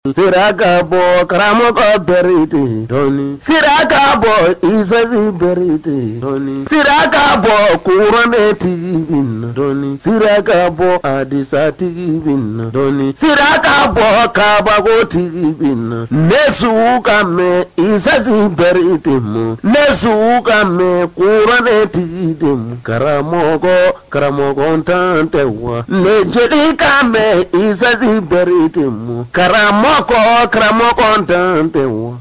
Siraka bo karamoko berite doni Siraka bo isazi berite doni Siraka bo kurane tibin doni Siraka bo adisa tibin doni Siraka bo kabago tibin Nesu kame isazi berite mu Nesu kame kurane tibin karamoko tante wa Nejeli kame isazi berite mu Kramoko tante wo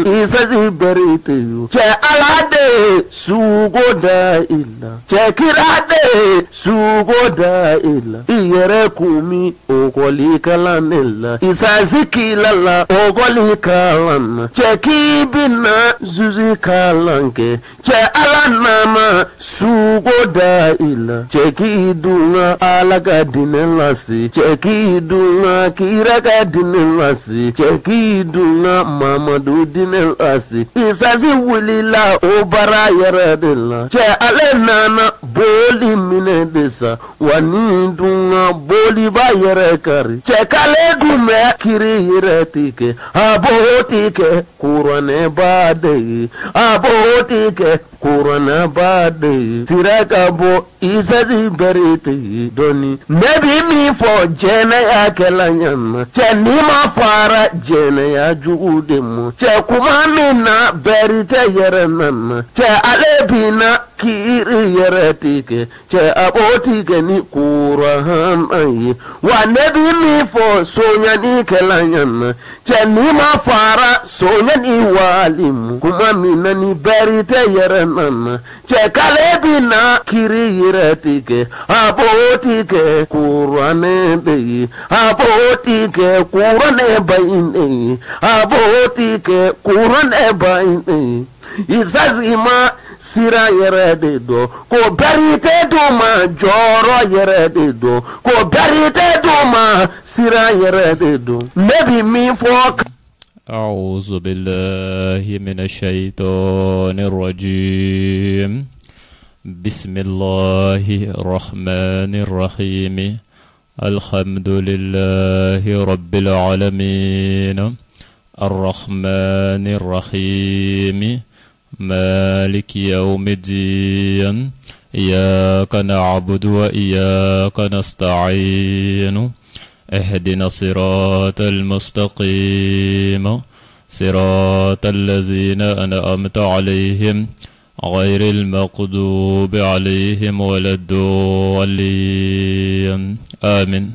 isazi berite yo che alade sugoda illa che kirade sugoda illa iyere kumi okoli kalanella isazi kilala okoli kalan che kibina zuzi kalanke che alanama sugoda illa che kidunga alaga dinelasi che kidunga kiraga dinelasi cheki dunga mamadu dinelasi isazi wulila obara yaradela che ale nana boli mine desa wani dunga boli ba yare kari che kale dume kiri yiretike abotike kurane bade abotike kurana bade Siraka bo isazi berite doni nebi mi fo jena ya kelanyama che nima fara jena ya jugudemu che kuma mina berite yerenama che alebina kiri yeretike che abotike ni kurahan ayi wa nebi mi fo sonya ni kelanyama che nima fara sonya ni walimu kuma mina ni berite yerenama che kalebina kiri yeretike abotike kurane beyi abotike kurane bayine abotike kurane bayine isazima sira yerede do ko berite do ma joro yerede do ko berite do ma sira yerede do maybe me for أعوذ بالله من الشيطان الرجيم بسم الله الرحمن الرحيم الحمد لله رب العالمين الرحمن الرحيم مالك يوم الدين إياك نعبد وإياك نستعين اهدنا الصراط المستقيم صراط الذين أنعمت عليهم غير المغضوب عليهم ولا الضالين آمين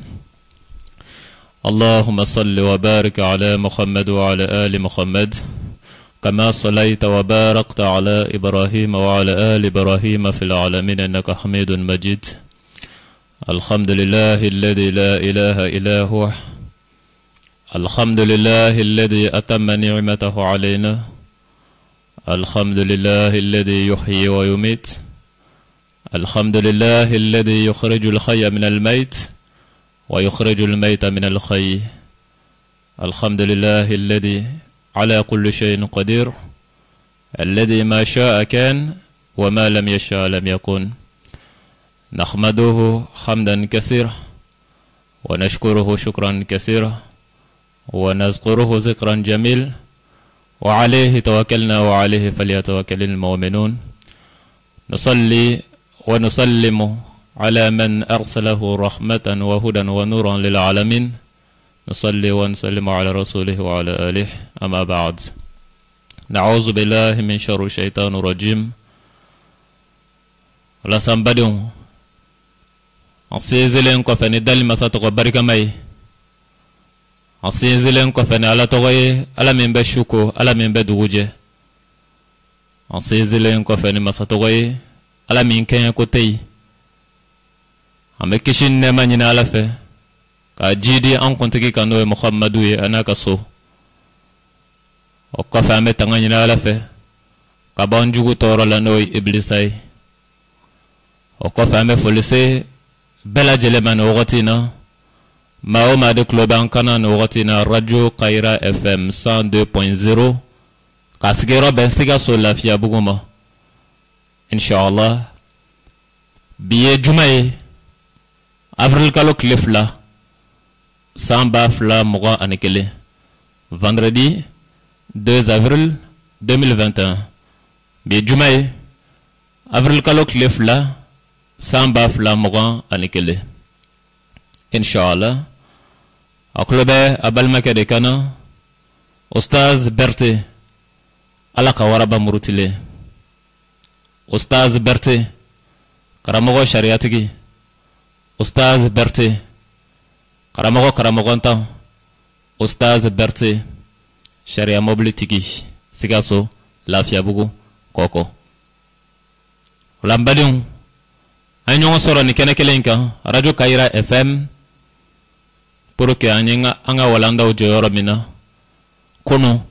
اللهم صل وبارك على محمد وعلى آل محمد كما صليت وباركت على إبراهيم وعلى آل إبراهيم في العالمين إنك حميد مجيد الحمد لله الذي لا إله إلا هو الحمد لله الذي أتم نعمته علينا الحمد لله الذي يحيي ويميت الحمد لله الذي يخرج الحي من الميت ويخرج الميت من الحي الحمد لله الذي على كل شيء قدير الذي ما شاء كان وما لم يشاء لم يكن نحمده حمدا كثيرا ونشكره شكرا كثيرا ونذكره ذكرا جميل وعليه توكلنا وعليه فليتوكل المؤمنون نصلي ونسلم على من أرسله رحمة وهدى ونورا للعالمين نصلي ونسلم على رسوله وعلى آله أما بعد نعوذ بالله من شر الشيطان الرجيم ولا سنبدون أصيزلين كفني دل مساتق بركة ماي أصيزلين كفني على تغي على من بشوكو على من بدوجة أصيزلين كفني مساتقي على من كان كتي أمكيشين نمانين على فه كجدي أن كنتكي كانوا محمدوي أنا كسو وكفى متعنين على فه كبانجو تورا لنوي إبليساي وكفى مفلسي بلا جلمان وغتنا ما هو ما دكلوبان كان وغتنا راديو قايرة FM 102.0 كاسكيرو بنسيغا سولا فيا بوغوما إن شاء الله بيه جمعي أبريل كالو كليفلا Samba Fla Moura Anikele. Vendredi 2 avril 2021. Bien Jumaï. Avril Kalok Lefla. Samba Fla Moura Anikele. Inch'Allah. Aklobe Abalmake de Kana. Ostaz Berté. Alaka Waraba Murutile. Ostaz Berté. Karamogo Shariatigi. Ostaz Berté. Karamogo Karamogontan. Ostaz Berté. Sharia Mobile Tigi. Sigaso. Lafiabugu. Koko. Lambalion. Anyon soro ni kenekelenka. Radio Kaira FM. Pour que anga walanda o joyoro mina. Kono.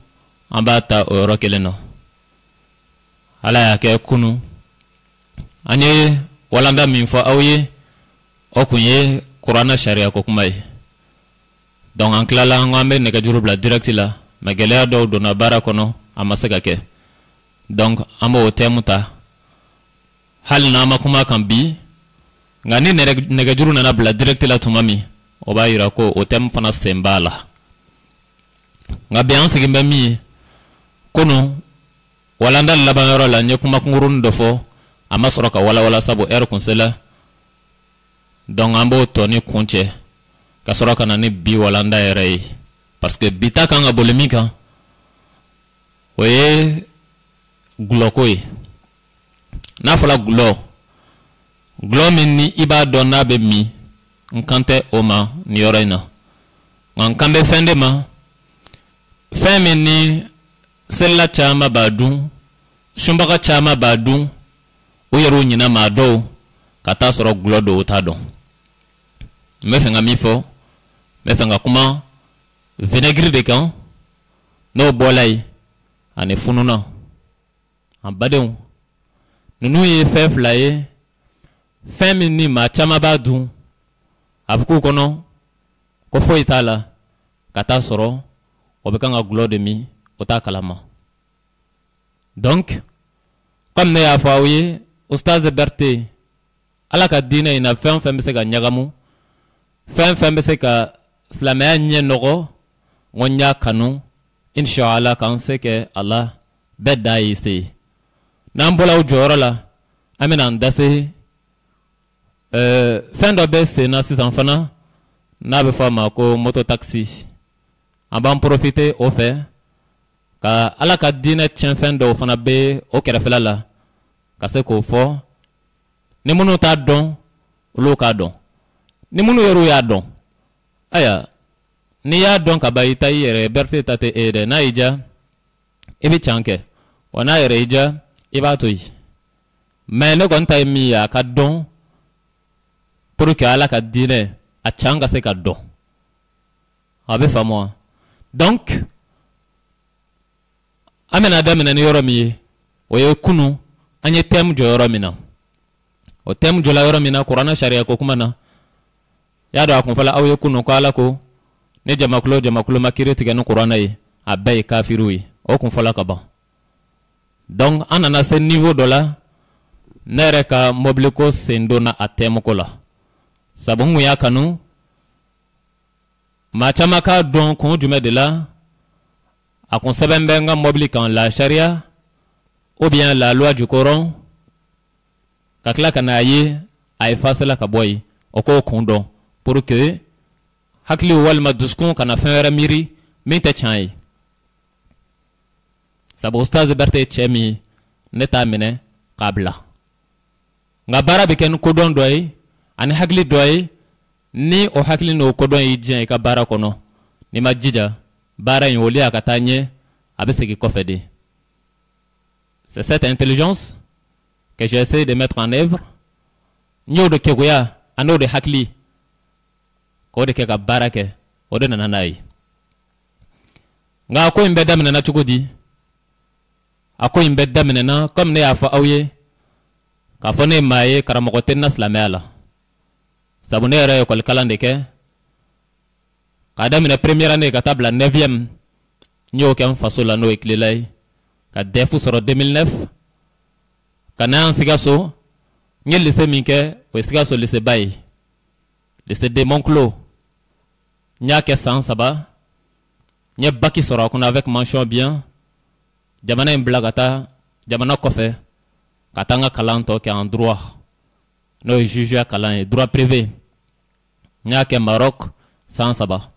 Ambata o yoro keleno. Ala yake kunu. Anye walanda minfo awye. Okunye Kurana Sharia kokumai. Donc en klala ngambe negajuru bla direct la. Magelea do dona bara kono amasega ke. Donc amo otemuta. Hal na makuma kambi. Ngani negajuru nana bla direct la tumami. Oba irako otem fana sembala. Ngabe ansigi mbami kono walanda labanero la nyekuma kungurun dofo amasoroka wala sabo konsela. Donc ambo toni kunche kasoroka nani bi walanda erei parce que bita kanga bolemika oye glokoi na fala glo minni iba donna be mi nkante oma ni yorena nkambe fende ma femme ni sella chama badu shumbaka chama badu oyeru nyina mado kata soro glo do tado mefenga mifo mefenga kuma vinaigre de kan no bolai ane fununa ambadeu nunu ye feflaye femme ni ma chama badu abuku kono ko fo itala kata soro obekanga glo de mi ota kalama. Donc comme ne ya fawiye Ostaz Berté alaka dina ina femme se ka nyagamu femme se ka slamaya nye nogo ngonya kanu inshallah kan se ke Allah bedda yise nambola ujorola amena ndase fin de baisse na 6 enfants na be fama ko moto taxi aban profiter au fait ka alaka dina tien fin de fana be o kerefela la ka se ko fo ni munu ta don lo ka don ni munu yoro ya don aya ni ya don ka bayita yere Berté tate ede na ija ibi chanke wana yere ija iba to yi mais ne gonta mi ya ka don pour que alaka dine a changa se ka don abe famo donc amena damina ni yoro mi oye kunu anye tem jo yoro mina o tem jo la yoro mina Kurana Sharia ko kuma na ya do akon fala awe kunu ko ala ko ne jamakulo makire tiga no Kurana yi abai kafiru yi o kun fala ka ba donc anana ce niveau de là nere ka mobile ko sendo na atem ko la sabungu ya kanu ma chama ka don ko jume de la akon sebenga mobile kan la Sharia ou bien la loi du Coran kakla kanaye a effacer la kaboy oko kondo pour que hakli wal maduskon kana fere miri minta chai sabo Ostaz Berté chemi neta mine qabla ngabara beken kodon doy ani hakli doy ni o hakli no kodon yije ka bara kono ni majija bara yoli akatanye abeseki kofede. C'est cette intelligence que j'essaie de mettre en œuvre. Nyo de kegoya ano de hakli ko de keka barake o de nanai nga ko imbeda mena chukudi ako imbeda mena comme ne afa awye ka fone maye karamokote na slamela sabunere ko kalande ke kada mena première année ka tabla 9e nyo kem fasola no eklelay ka defu soro 2009 kana sigaso nyel se minke o sigaso le se bay le se de Monclo Nya ke san saba. Nye baki sora kuna avec mention bien. Jamana imblagata. Jamana kofe. Katanga kalanto ke en droit. No juge kalan droit privé. Nya ke Maroc san saba.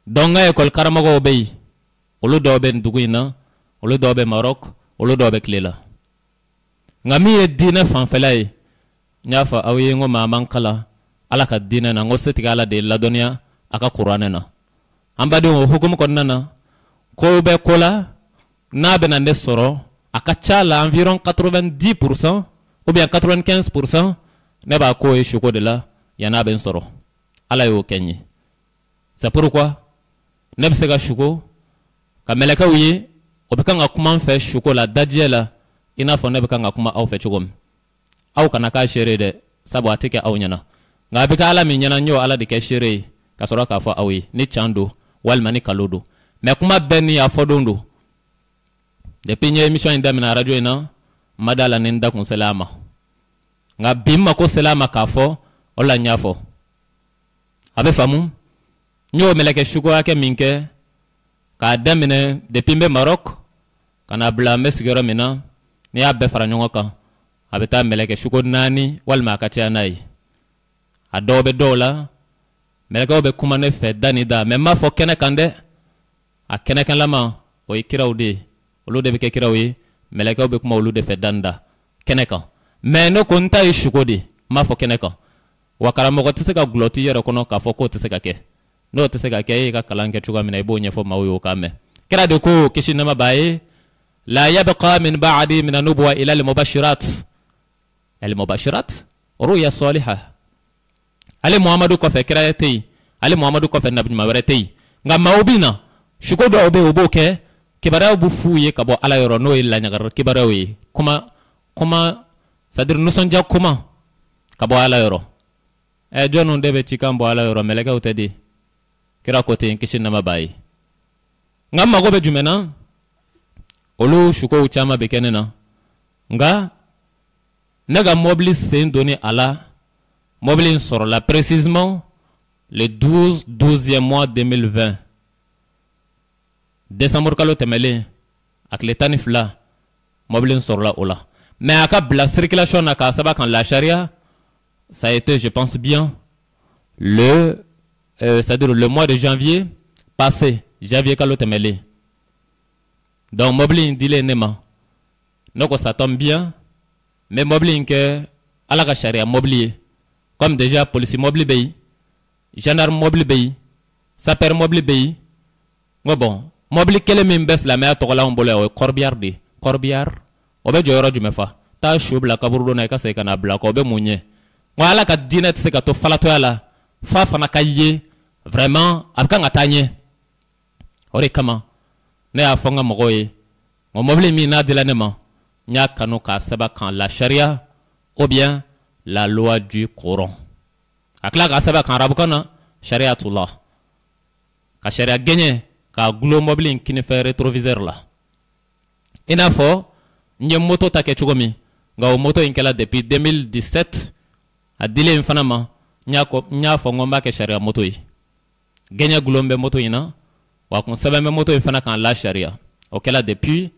Donga école karamago obey. Olu dobe nduguina. Olu dobe Maroc. Olu dobe klela. Ngami e dine fanfelay. Nyafa awi ngo mamang kala. Ala ka dine na ngo setiga ala de ladonia aka Qur'ane na. Ambadi ngo hukum konna na. Ko be kola na be na nesoro aka chala environ 90% ou bien 95% ne ba ko e shuko de la yana ben soro. Ala yo kenyi. C'est pourquoi ne se ga shuko ka meleka wi obeka nga kuma fe shuko la dajiela ina fo ne beka nga kuma au fe chugom. Au kana ka shere de sabo atike au nyana. Nga bika ala mi nyana nyo ala de ke shere ka soro ka fo awi ni chando walma ni kalodo. Me kuma beni afodondo. Depuis nye émission inda mina radio ina madala nenda kun selama. Nga bimma ko selama ka fo ola nyafo. Abe famu nyo meleke shuko ake minke ka damine depuis mbe Maroc kana blame sigero mina ni abbe fara nyongo ka abeta meleke shuko nani walma akatia nai adobe dola meleke obe kuma ne fe dani da memma fo kene kande a kene kan lama o ikirawdi olu de be kirawi meleke obe kuma olu de fe danda kene kan mais no konta yi shuko di ma fo kene kan wakara mo ko tse ka gloti yero kono ka fo ko tse ka ke no tse ka ke ka kalanke chuga mina ibo nyefo mawo kame kira de ko kishina mabaye لا يبقى من بعدي من النبوة إلى المبشرات رؤيا صالحة علي محمد كفى كرايتي علي محمد كفى النبي مورتي ngama obina shukodo obe oboke kibara obufuye kabo ala yoro no illa nyagar kibara wi kuma sadir nusonja kuma kabo ala yoro e jonu ndebe chikambo ala yoro meleka utedi kira kote kishinna mabai ngama gobe jumena olu shuko uchama bekene na nga nega mobili sen donné à la mobili sur la précisément le 12e mois 2020 décembre kalo temele ak le tanifla mobili sur la ola mais aka la circulation aka saba kan la charia ça a été je pense bien c'est-à-dire le mois de janvier passé janvier kalo temele. Donc, mobile dile nema. Donc, ça tombe bien. Mais mobile que, à la charia mobile. Comme déjà, police mobile bay. Gendarme mobile bay. Sapeur mobile bay. Bon. Mobile quelle même baisse la mer tola on bole corbiard de. Corbiard. Obe joyoro du mefa. Ta choub la kaburdo na kase kana blak obe mounye. Wala ka dinet se ka to falato ala. Fa fana kaye. Vraiment, abka ngatanye. Ore kama. Ne a fonga mogoye mo mobile mi na dilanema nya kanu ka saba kan la charia ou bien la loi du Coran akla ka saba kan rabukana shariatullah ka sharia gagné ka glo mobile kini fait rétroviseur la ina fo nye moto take chugomi nga moto inkela depuis 2017 a dile infanama nya fo ngomba ke sharia moto yi gagné glombe moto ina wa kun sɛbɛn bɛ moto in fana kan la charia o kɛla depuis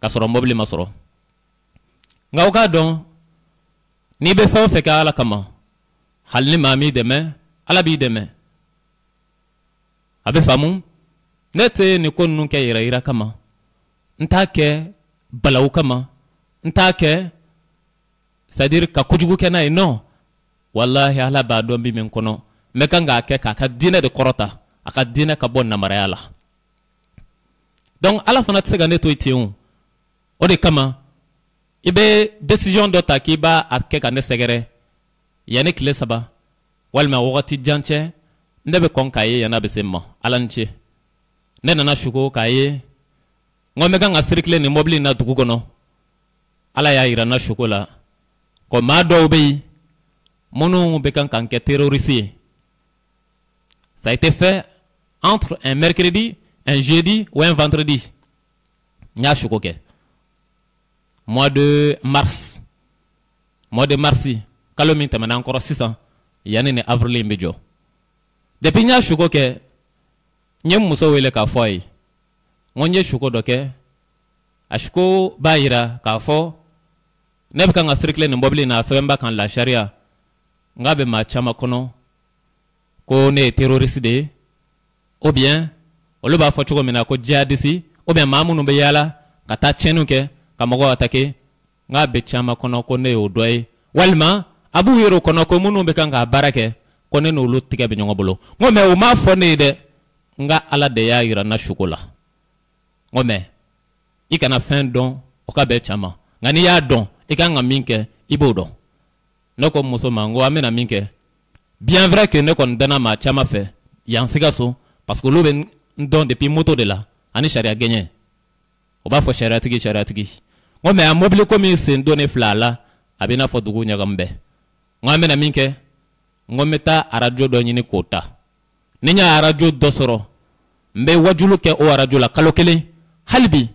ka sɔrɔ mobili ma sɔrɔ nka o k'a dɔn n'i bɛ fɛn o fɛn kɛ ala kama hali ni maa m'i dɛmɛ ala b'i dɛmɛ a bɛ faamu ne tɛ nin ko ninnu kɛ yɛrɛ yira kama n t'a kɛ balawu kama n t'a kɛ c'est à dire ka kojugu kɛ n'a ye non walahi ala b'a dɔn bi min kɔnɔ n bɛ kan k'a kɛ k'a ka diinɛ de kɔrɔta a ka diinɛ ka bɔ namaraya la. Donc, ala fana tse gane to itiyon. O de kama, ibe décision do ta ki ba atke ka ne segere. Yani kile saba. Walma wakati janche. Ndebe kon kaye yana besemma. Ala nche. Ne nana shuko kaye. Ngome ganga circle ni mobili na dugu kono. Ala ya ira na shuko la. Ko ma do obei. Monu bekan kanke terroriste. Ça a été fait entre un mercredi, un jeudi ou un vendredi. Nya shukoke. Mois de mars. Kalomin tamana encore 600. Yani ne avril mbidjo. depuis nya shuko ke nye muso wele ka fo yi ngonye shuko doke ashko bayira ka fo ne bka nga circle ni mbobli na sawemba kan la sharia ngabe ma chama kono ko ne terroriste de ou bien olu ba fo chuko mina ko jihadisi ou bien mamunu be yala ka ta chenu ke ka mogo atake ngabe chama kono ko ne odoy walma abu yero kono ko munu be kan ga barake ko ne no lu tige be nyongo bolo ngome o ma fo ne de nga ala de ya yira na shukola ngome ikana fin don o ka be chama ngani ya don ikanga minke ibodo noko muso mango amena minke bien vrai que ne kon dana ma chama fait yan sigaso parce que lobe don depuis moto de là ani sharia gagné o ba fo sharia tigi ngome a mobile komi sen donné flala abina fo dugu nyagambe ngame na minke ngome ta aradio do nyini kota ninya aradio do soro mbe wajulu ke o aradio la kalokele halbi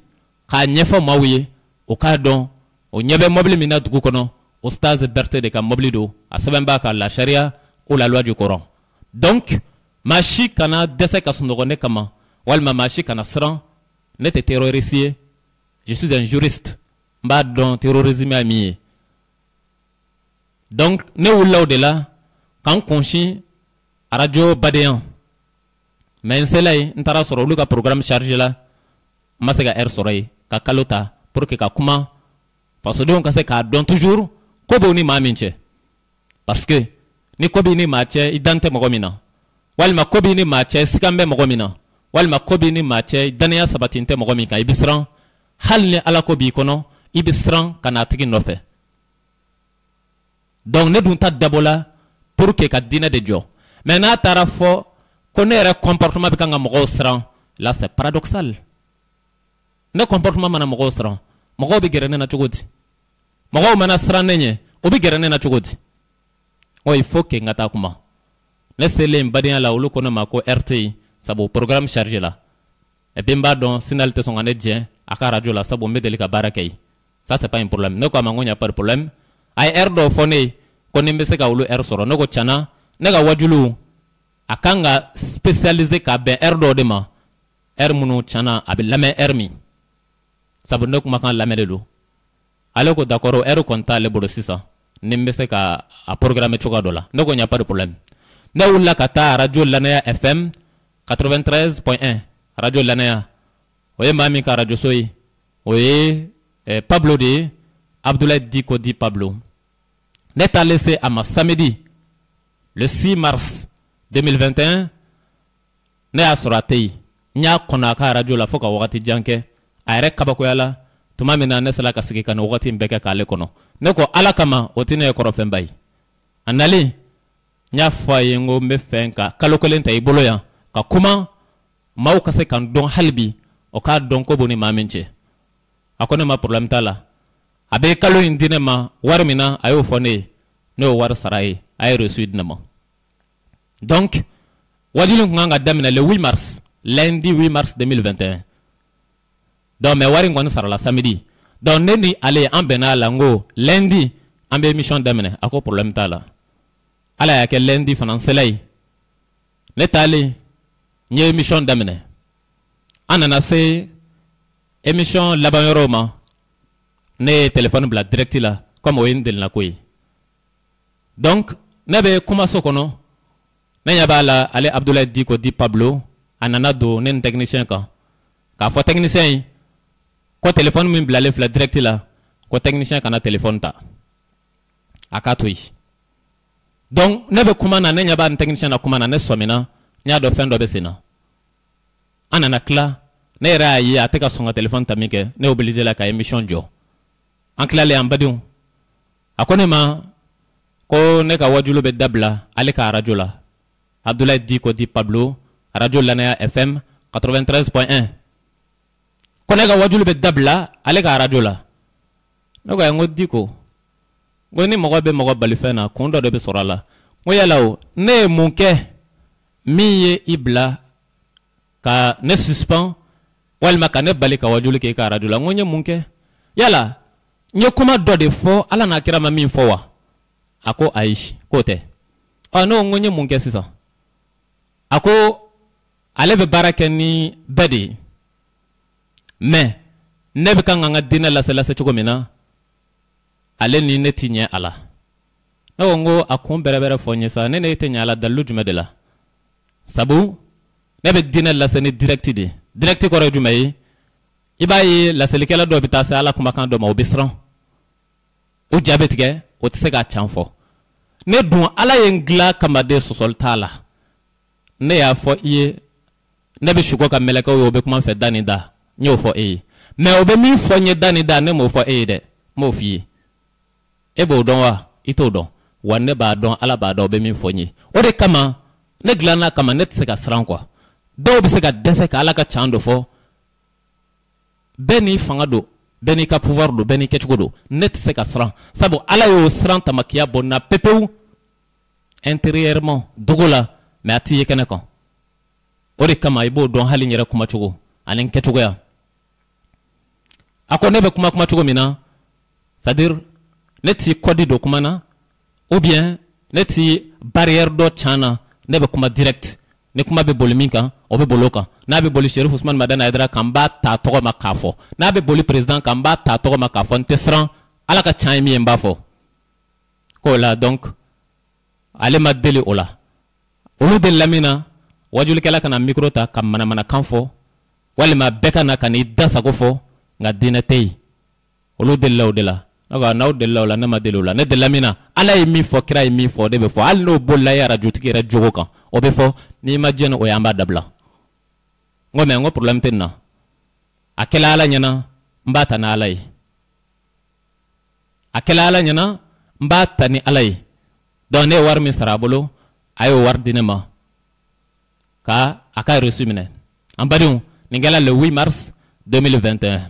ka nyefa mawiye o ka don o nyebe mobile mina dugu kono Ostaz Berthe de ka mobile do a sabemba ka la sharia ou la loi du Coran. Donc machi kana dese ka sunogone kama walma machi kana sran nete terroriste. Je suis un juriste mba don terrorisme ami. Donc ne wula de là kan konshi radio badeyan mais selay ntara soro lu ka programme chargé là masega air soray ka kalota pour que ka kuma parce que donc c'est ka don toujours ko boni maminche parce que ni kobi ni mache idante mogomina walma kobi ni mache sikambe mogomina walma kobi ni mache dania sabatinte mogomika ibisran halni ala kobi kono ibisran kana tigi nofe donc ne dun ta dabola pour que ka dina de jo mais na tarafo connaître comportement bi kanga mogo sran là c'est paradoxal ne comportement mana mogo sran mogo bi gerene na chugoti mogo mana sran nenye obi gerene na chugoti o il faut que ngata kuma ne sele mbadiya la ulu kono mako RTI sabo programme chargé là et bimba don sinal te son ane dien aka radio la sabo medeli ka barakay ça c'est pas un problème ne ko amango nya pas de problème ay erdo fone koni mbese ka ulu er soro ne ko chana ne ga wajulu akanga spécialisé ka ben erdo de ma er munu chana abi lame ermi sabo ne ko makan lame de do ale ko d'accord er konta le bodo sisa nimbese ka a programme choka dola ne ko nya pas de problème ne wula kata radio lanaya FM 93.1 radio lanaya oye mami ka radio soyi oye Pablo de Abdoulaye Diko di Pablo n'est à laisser à ma samedi le 6 mars 2021 ne a sorati nya kona ka radio la foka wakati janke ayre kabako yala tuma mina ne sala ka sigi kan wakati mbeke ka le kono ne ko ala kama otine ko rofen bay anali nya faye ngo me fenka kalokolenta ibolo ya ka kuma maw kase kan don halbi o ka don ko boni maminche akone ma problème tala abe kalo indine ma warmina ayo fone no war sarai ay reçu dinama donc wadilu nganga damina le 8 mars lundi 8 mars 2021 donc me wari ngone sara la samedi donc neni aller en benala ngo lundi ambe émission damina ako problème tala ala ya ke lundi fanan selay ne tali nye émission damina anana se émission labanyoroma ne téléphone bla direct là comme o indel na koy donc nabe kuma sokono na yabala ale Abdoulaye Diko di Pablo anana do nen technicien ka fo technicien ko téléphone min bla le fla direct là ko technicien kana téléphone ta akatoy donc nabe kuma na nen yaba technicien na kuma na ne somina nya do fendo be sina anana kla ne rayi ateka songa téléphone tamike ne obligé la ka émission jo en clale ambadion akone ma ko ne ka wajulo be dabla ale ka radio la Abdoulaye Diko di Pablo radio Lanaya FM 93.1 ko ne ka wajulo be dabla ale ka radio la no ko ngo Diko ngo ni mo be balifena ko ndo be sorala ngo yalaw ne munke miye ibla ka ne suspend walma ka ne balika wajulo ke ka radio la ngo nye munke yala nye kuma do de fo ala na kira ma min fo wa ako aish kote no ngonye munke sisa ako ale be barake ni bedi mais ne be kan nga dina la sala se chugomina ale ni netinye ala no ngo akon berebere fonye sa ne ne tenya ala dalu jume de la sabu ne be dina la sene direct ko reju mai ibayi la sele kala do bita sa ala kuma kan do ma obisran o diabetique o tsega chanfo ne dun ala yengla kamade sosol tala ne ya fo iye ne be shuko ka meleka o be kuma fe danida nyo fo mais o be mi fo nye danida ne mo fo de mo fi e bo don wa ito don wanne ba don ala ba do be mi fo nye o de kama ne glana kama ne tsega sran quoi do be se ka dese ka ala ka chando fo beni fangado beni ka pouvoir do beni kechugo do net se ka sran sabo ala yo sran tamakia bonna pepeu intérieurement dogola mais atiye kenako ori kama ibo don hali nyere kuma chugo anen kechugo ya akone be kuma chugo mina c'est-à-dire neti kodi do kuma na ou bien neti barrière do chana nebe kuma direct ne kuma be boli minka o be boloka na be boli Cherif Ousmane Madana Aidara kamba ta togo makafo na be boli président kamba ta togo makafo ntesran ala ka chaimi mbafo ko la donc ale madeli ola olu de lamina wajul kala kana micro ta kam mana kanfo wali ma beka na kan idasa ko fo nga dinatei olu de law de la naga naw de law la na madeli ola ne de lamina ala yi mi fo kira yi mi fo de be fo al no bolla ya radio tiki ra jogo kan o be fo ni imagine o yamba dabla ngome ngo problem tenna akela ala nyana mbata na alai akela ala nyana mbata ni alai don ne war mi sarabolo ayo war dinema ka aka resumine ambadiou ningala le 8 mars 2021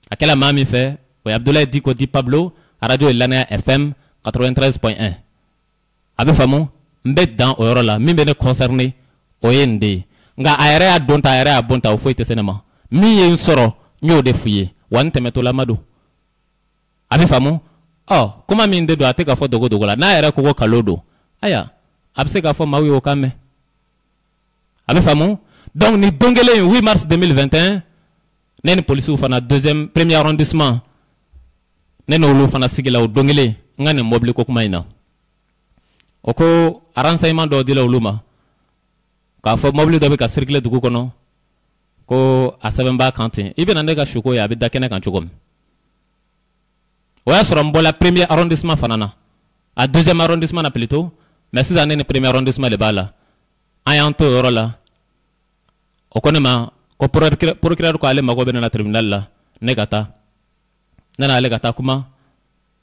akela mami fait o Abdoulaye Diko di Pablo à radio Elana FM 93.1 abe famu mbet dans orola mi bene concerné oyende nga ayre adonta ayre abonta ofoite senema mi yen soro nyo de fuye wante metola madu abe famu oh kuma mi ndedo ateka fo dogo la na ayre ko kalodo aya abse ka fo mawi o kame abe famu donc ni dongele 8 mars 2021 nen police fana premier arrondissement nen olu fana sigila o dongele ngane mobile ko kuma ina oko renseignement do dila uluma ka fo mobile do be ka circuler dugu kono ko asabemba kantin ibe na ndega shuko ya be dakene kan chugom oya soro mbola premier arrondissement fanana a deuxième arrondissement na plutôt mais ces années ne premier arrondissement le bala ayanto orola okonema ko procureur ko ale mago be na tribunal la negata nana ale gata kuma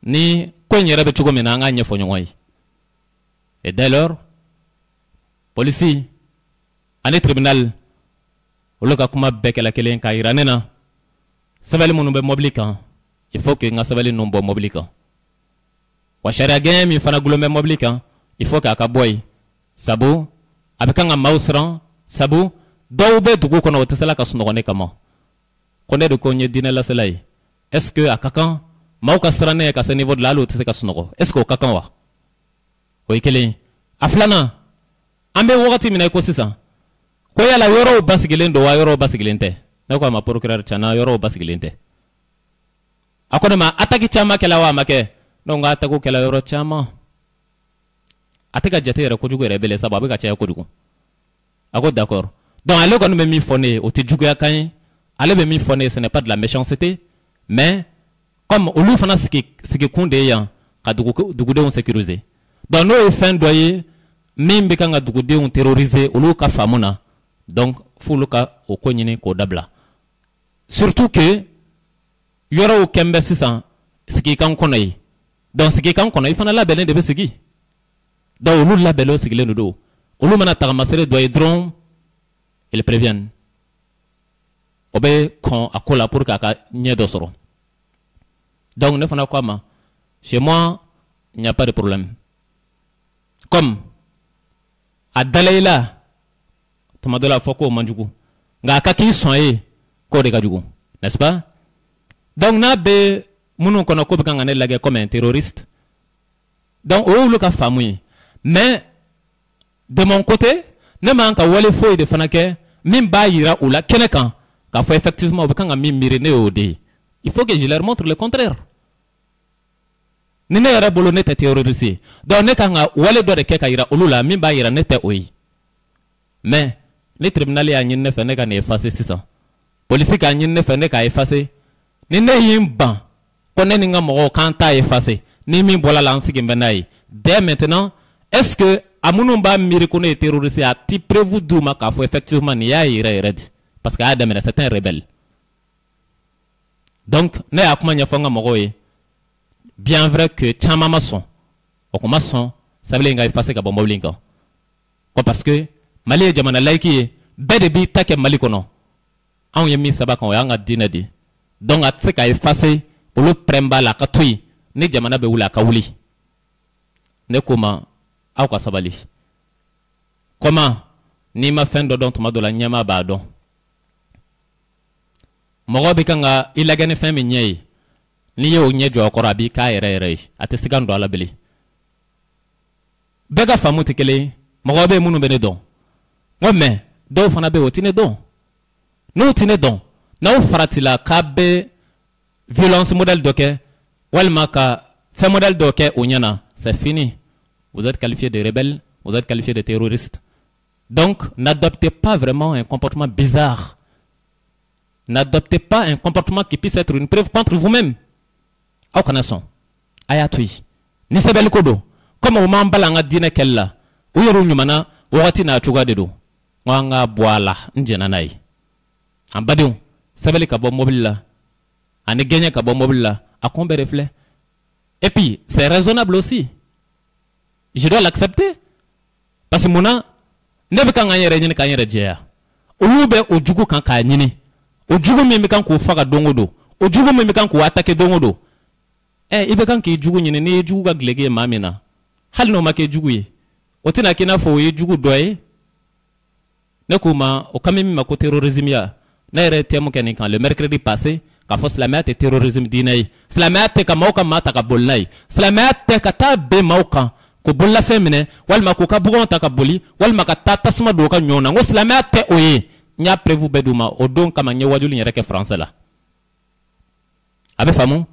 ni ko nyere be chugom na nga nyefo nyoi. Et dès lors, police, ane tribunal, oloka kuma beke la kelen ka iranena, savali monumbe moblika, il faut que nga savali nombo moblika. Wa sharia game mi fana gulombe moblika, il faut que akaboy, sabu, abeka nga mausran, sabu, daube dugu kono otesala ka sunogone kama. Kone de konye dine la selai. Est-ce que akakan, mauka srane ka se niveau de la lo otese ka sunogo? Est-ce que okakan wa? Oikele aflana ambe wakati mina ko sisa ko yala yoro basigelen do wa yoro basigilente nako ma procureur chana yoro basigilente akone ma ataki chama kala wa make no nga ataku kala yoro chama ateka jetere ko jugo rebele sababu ka chaya ko jugo ako d'accord donc alors quand nous mi foné o te jugo ya kan ale be mi foné ce n'est pas de la méchanceté mais comme olu fana siki kunde ya ka dugu de on sécuriser dans nos fins doyer même bi kanga dugude on terroriser olu ka famuna donc fulu ka o konyini ko dabla surtout que yoro o kembe sisan siki kan konoy donc siki kan konoy fana la belen de be siki donc olu la belo siki le do olu mana tagamasere doyer dron ils préviennent obe kon akola pour ka nyedo soro donc ne fana quoi ma chez moi il n'y a pas de problème. Comme à Dalaïla, Tomadola Foko Manjugu, nga kaki soye ko de gajugu, n'est-ce pas? Donc na be munu kono ko bikanga ne lage comme un terroriste. Donc o luka famui. Mais de mon côté, ne man ka wale foyi de fana kɛ min b'a yira u la kɛnɛ kan k'a fɔ effectivement u bɛ kan ka min miiri ne y'o de ye. Il faut que je leur montre le contraire. Ni ne yɛrɛ bolo ne tɛ terroriste ye donc ne kan ka wale dɔ de kɛ ka yira olu la min b'a yira ne tɛ o ye. Mais ni tribunal y'a ɲini ne fɛ ne ka nin effacer sisan polisi k'a ɲini ne fɛ ne k'a effacer ni ne ye n ban ko ne ni n ka mɔgɔw k'an t'a effacer ni min bɔra la an sigi n bɛ n'a ye dès maintenant est-ce que a minnu b'a miiri ko ne ye terroriste a ti preuve d'u ma k'a fɔ effectivement nin y'a yɛrɛ yɛrɛ di parce que a y'a daminɛ c'est un rebelle. Donc ne y'a kuma ɲɛfɔ n ka mɔgɔw ye bien vrai que caman ma sɔn o kun ma sɔn sabula ka effacer ka bɔ mobili in kan ko parce que Mali ye jamana laïque ye bɛɛ de b'i ta kɛ Mali kɔnɔ anw ye min saba kan o y'an ka diinɛ de donc a tɛ se ka effacer olu pɛrɛn b'a la a ka to yen ni jamana bɛ wuli a ka wuli ne ko ma aw ka sabali comment n'i ma fɛn dɔ dɔn tuma dɔ la ɲɛmaa b'a dɔn mɔgɔ bɛ kan ka i lagɛ ni fɛn min ɲɛ ye n'i y'o ɲɛ jɔ a kɔrɔ a b'i k'a yɛrɛ yɛrɛ ye a tɛ se ka don a la bilen bɛɛ ka faamu tɛ kelen ye mɔgɔ bɛ yen minnu bɛ ne dɔn n ko mais dɔw fana bɛ yen o tɛ ne dɔn n'o tɛ ne dɔn n'aw faratila k'a bɛ violence modèle dɔ kɛ walima ka fɛn modèle dɔ kɛ o ɲɛna c'est fini vous êtes qualifié de rebelle vous êtes qualifié de terroriste donc n'adoptez pas vraiment un comportement bizarre n'adoptez pas un comportement qui puisse être une preuve contre vous-même aw kana sɔn a y'a to yen ni sɛbɛnni ko don comme o m'an bala an ka diinɛ kɛli la u yɛrɛw ɲumanna wagati n'a cogoya de don n ko an ka bɔ a la n jɛnna n'a ye an badenw sɛbɛnni ka bɔ mobili la ani gɛɲɛ ka bɔ mobili la a kun bɛɛ de filɛ et puis c'est raisonnable aussi je dois l'accepter parce que munna ne bɛ kan ka n yɛrɛ ɲini k'an yɛrɛ jɛya olu bɛ o jugu kan k'a ɲini o jugu min bɛ kan k'o faga don o don o jugu min bɛ kan k'o attaquer don o don i bɛ kan k'i jugu ɲini n'i ye jugu ka gileki ye maa min na hali n'o ma kɛ jugu ye o tɛna k'i n'a fɔ o ye jugu dɔ ye ne k'o ma o kami min ma ko terrorisme ya ne yɛrɛ ye thème kɛ nin kan le mercredi passé k'a fɔ silamɛya tɛ terrorisme diinɛ ye silamɛya tɛ ka maaw ka maa ta ka boli n'a ye silamɛya tɛ ka taa ben maaw kan ko bolilafɛn minɛ walima k'u ka bugɔnw ta ka boli walima ka taa tasuma don u ka ɲɔgɔn na n ko silamɛya tɛ o ye n y'a preuve bɛɛ d'u ma o don kama n ye wajuli yɛrɛ kɛ français la a bɛ faamu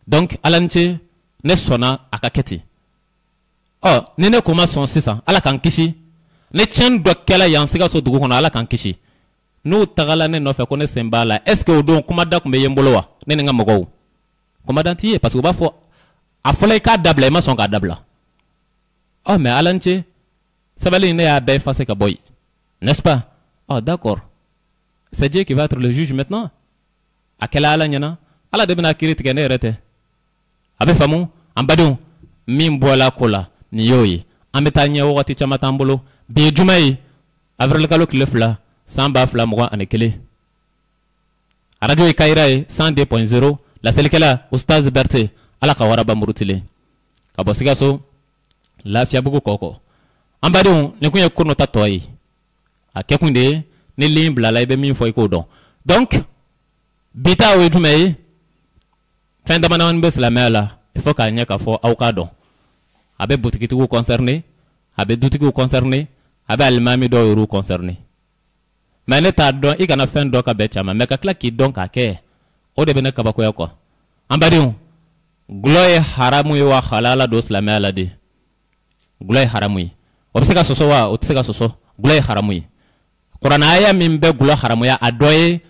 donc ala ni ce ne sɔnna a ka kɛ ten ɔ ni ne ko ma sɔn sisan ala k'an kisi ni tiɲɛni dɔ kɛla yan Sikaso dugu kɔnɔ ala k'an kisi n'u tagala ne nɔfɛ ko ne sen b'a la est ce que o don kumada tun bɛ ye n bolo wa ne ni n ka mɔgɔw kumada t'i ye parce que u b'a fɔ a fɔla i k'a dabila i ma sɔn k'a dabila ɔ mais ala ni ce sɛbɛnni in ne y'a bɛɛ effacer ka bɔ yen n'est ce pas ɔ d'accord c'est Dieu qui va être le juge maintenant a kɛla ala ɲɛna ala de bɛna kiiri tigɛ ne yɛrɛ tɛ a bɛ faamu an badenw min bɔla ko la nin y'o ye an bɛ taa ɲɛ wagati caman t'an bolo bi ye juma ye avril kalo tile 2 san 2021 radio ye Kayira ye 102.0 lasɛlikɛla Ustaz Berté ala ka waraba murutilen ka bɔ Sikaso Lafiyabugu kɔkɔ an badenw nin kun ye ko nɔta tɔ ye a kɛ kun de ye ni ligne bilala i bɛ min fɔ i k'o dɔn donc bi ta o ye jumɛn ye fɛn damadamani bɛ silamɛya la il faut k'a ɲɛ k'a fɔ aw k'a dɔn a bɛ butigitigiw concerné a bɛ dutigiw concerné a bɛ alimami dɔw yɛrɛw concerné mais ne t'a dɔn i kana fɛn dɔ ka bɛɛ caman mais ka tila k'i dɔn k'a kɛ o de bɛ ne kabakoya quoi an badenw gulɔ ye haramu ye wa halala don silamɛya la de gulɔ ye haramu ye o bɛ se ka sɔsɔ wa o tɛ se ka sɔsɔ gulɔ ye haramu ye kuranɛ aya min bɛ gulɔ haramuya a dɔ ye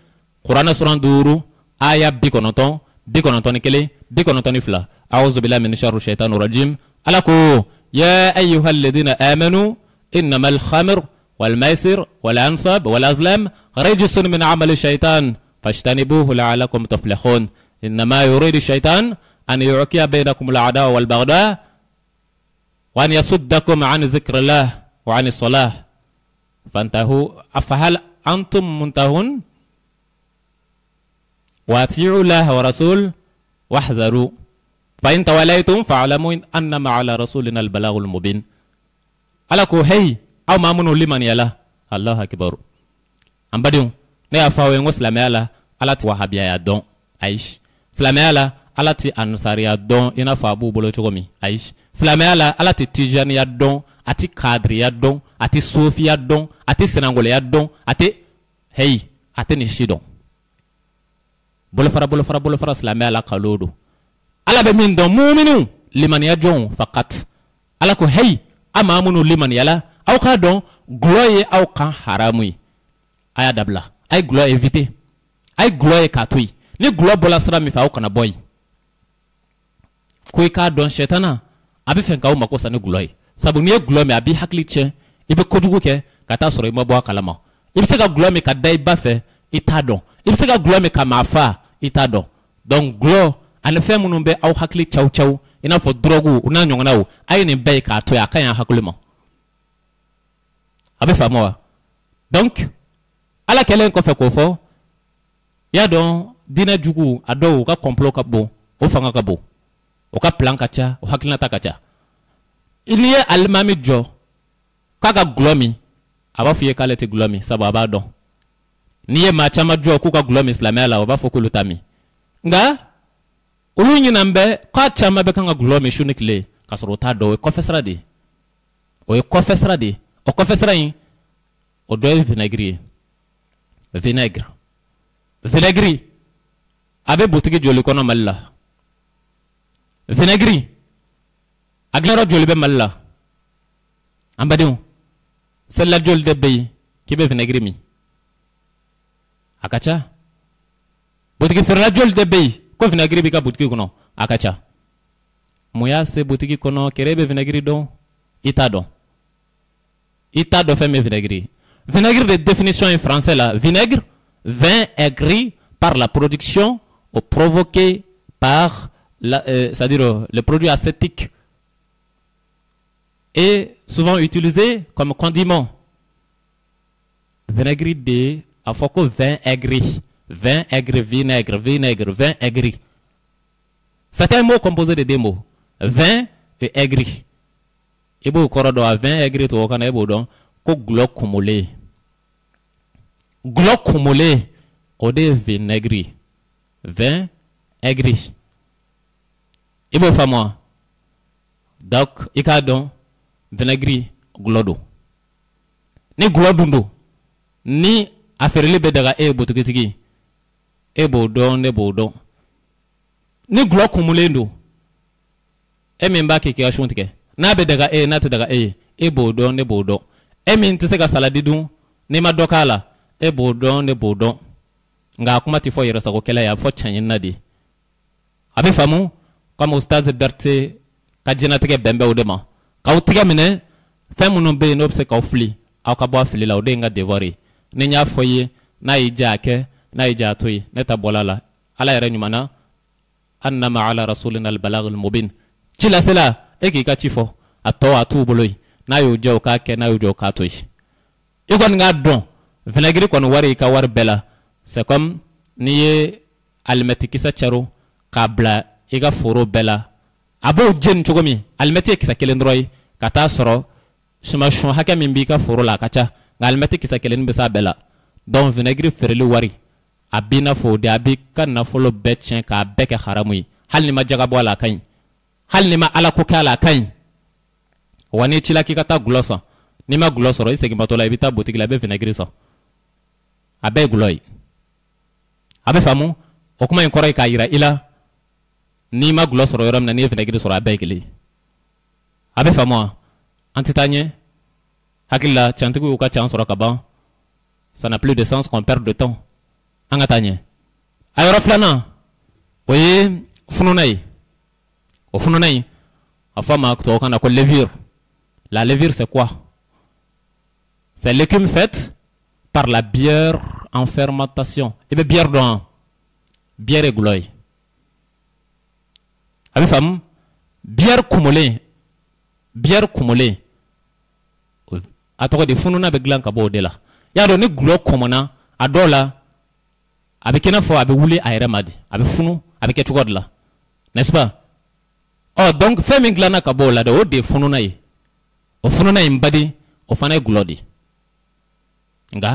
kuranɛ suran 5 aya 91 91 92 a'udhu billahi minash sharri shaitanir rajim ala ko ya ayyuhal ladina amanu innamal khamr wal maisir wal ansab wal azlam rijsun min amali shaitan fashtanibuhu la'allakum tuflihun innama yuridu shaitan an yu'kiya bainakum al-adawa wal baghda wa an yasuddakum an dhikrillah wa an as-salah fantahu afahal antum muntahun واتيعوا الله ورسول واحذروا فإن توليتم فاعلموا أنما على رسولنا البلاغ المبين ألاكو هي أو ما منو لمن يلا الله أكبر أم بديو نيا فاوين وسلام يلا على توهابيا يا دون أيش سلام يلا على تي أنصار يا دون إنا فابو بلو تغمي أيش سلام يلا على تي تيجان يا دون ati kadriya dɔn ati sofiya dɔn ati senangoleya dɔn ati hey ati ni si dɔn bolofara silamɛ ala kalo do ala bɛ min dɔn muminu limaniya jɔnw fakat ala ko hey ama minnu limaniya la aw k'a dɔn gulɔ ye aw kan haramu ye a y'a dabila a ye gulɔ éviter a ye gulɔ ye k'a to yen ni gulɔ bɔla sira min fɛ aw kana bɔ yen ko i k'a dɔn sɛtana a bɛ fɛ k'aw mako sa ni gulɔ ye sabu n'i ye gulɔ min a b'i hakili tiɲɛ i bɛ kojugu kɛ ka taa sɔrɔ i ma bɔ a kalama i bɛ se ka gulɔ min ka da i ba fɛ i t'a dɔn i bɛ se ka gulɔ min ka maa fa i t'a dɔn donc gulɔ ani fɛn minnu bɛ aw hakili caw i n'a fɔ drogue u n'a ɲɔgɔnnaw a ye nin bɛɛ ye k'a to yen a ka ɲi a hakili ma a bɛ faamu wa donc ala kɛlen kɔfɛ k'o fɔ i y'a dɔn diinɛ jugu a dɔw u ka complot ka bon o fanga ka bon o ka plan ka ca o hakilinata ka ca n'i ye alimami jɔ k'a ka gulɔ min a b'a fɔ i ye k'ale tɛ gulɔ min sabu a b'a dɔn n'i ye maa caman jɔ k'u ka gulɔ min silamɛya la o b'a fɔ k'olu t'a min nka olu ɲinan bɛ k'a caman bɛ kan ka gulɔ min su ni tile k'a sɔrɔ o t'a dɔn o ye kɔfɛsira de ye o ye kɔfɛsira de ye o kɔfɛsira in o dɔ ye vinɛgiri ye vinɛgiri a bɛ butigi joli kɔnɔ mali la vinɛgiri a dilayɔrɔ joli bɛ mali la an badenw selila joli de bɛ yen k'i bɛ vinɛgiri min a ka ca butigi feerela joli de bɛ yen ko vinɛgiri b'i ka butigi kɔnɔ a ka ca mun y'a se butigi kɔnɔ kɛrɛ bɛ vinɛgiri dɔn i t'a dɔn fɛn min ye vinɛgiri vinaigre de définition en français là vinaigre vin aigri par la production ou provoqué par c'est-à-dire le produit acétique est souvent utilisé comme condiment vinaigre de a fɔ ko vin aigri vinaigre vin aigri c'est un mot composé de deux mots vin et aigri i b'o kɔrɔ dɔn a vin aigri to kana i b'o dɔn ko gulɔ kumolen o de ye vinaigre vin aigri i b'o faamu wa donc i k'a dɔn vinaigre gulɔ don ni gulɔ dun don ni a feereli bɛ daga e ye butigitigi e b'o dɔn ne b'o dɔn ni gulɔ kumulen don e min b'a k'i ka sun tigɛ n'a bɛ daga e ye n'a tɛ daga e ye e b'o dɔn ne b'o dɔn e min tɛ se ka saladi dun n'i ma dɔ k'a la e b'o dɔn ne b'o dɔn nka a kuma tɛ fɔ yɛrɛsagokɛla ye a fɔ tiɲɛɲinina de a bɛ faamu comme Ustaz Berté ka diɲɛnatigɛ bɛn bɛ o de ma k'aw tigɛ minɛ fɛn minnu bɛ yen n'o bɛ se k'aw fili aw ka bɔ a fili la o de ye n ka devoir ye ni n y'a fɔ i ye n'a y'i diya a kɛ n'a y'i diya a to yen ne ta bɔla a la ala yɛrɛ ɲuman annama ala rasulina albalagul mubin ci lasela e k'i ka ci fɔ a tɔ a t'u bolo yen n'a y'o diya o k'a kɛ n'a y'o diya o k'a to yen i kɔni k'a dɔn vinaigre kɔni wari i ka wari bɛɛ la c'est comme n'i ye alimɛti kisɛ caro k'a bila i ka foro bɛɛ la a b'o jeni cogo min alimɛti ye kisɛ kelen dɔrɔn ye ka taa sɔrɔ sumasun hakɛ min b'i ka foro la a ka ca nka alimɛti kisɛ kelen bɛ s'a bɛɛ la donc vinaigre feereli wari a b'i n'a fɔ o de a b'i ka nafolo bɛɛ tiɲɛ k'a bɛɛ kɛ haramu ye hali ni ma jaga bɔ a la a ka ɲi hali ni ma ala ko kɛ a la a ka ɲi wa n'i cila k'i ka taa gulɔ san n'i ma gulɔ sɔrɔ i seginbatɔ la i bɛ taa butigi la i bɛ vinaigre san a bɛɛ ye gulɔ ye a bɛ faamu o kuma in kɔrɔ ye k'a yira i la n'i ma gulɔ sɔrɔ yɔrɔ min na n'i ye vinaigre sɔrɔ a bɛɛ ye kelen ye a bɛ faamu wa an tɛ taa ɲɛ hakili la cantigiw y'u ka can sɔrɔ ka ban ça n'a plus de sens qu'on perd de temps an ka taa ɲɛ a yɔrɔ filanan o ye fununa ye o fununa in a fɔ a ma tubabukan na ko levure la levure c'est quoi c'est l'écume faite par la bière en fermentation i bɛ bière dɔn bière ye gulɔ ye a bɛ faamu bière kumolen a tɔgɔ de fununa bɛ dilan ka bɔ o de la y'a dɔn ni gulɔ kɔmɔna a dɔw la a bɛ kɛ i n'a fɔ a bɛ wuli a yɛrɛ ma di a bɛ funu a bɛ kɛ cogo de la n'est-ce pas donc fɛn min dilanna ka bɔ o la dɛ o de ye fununa ye o fununa in badi o fana ye gulɔ de nka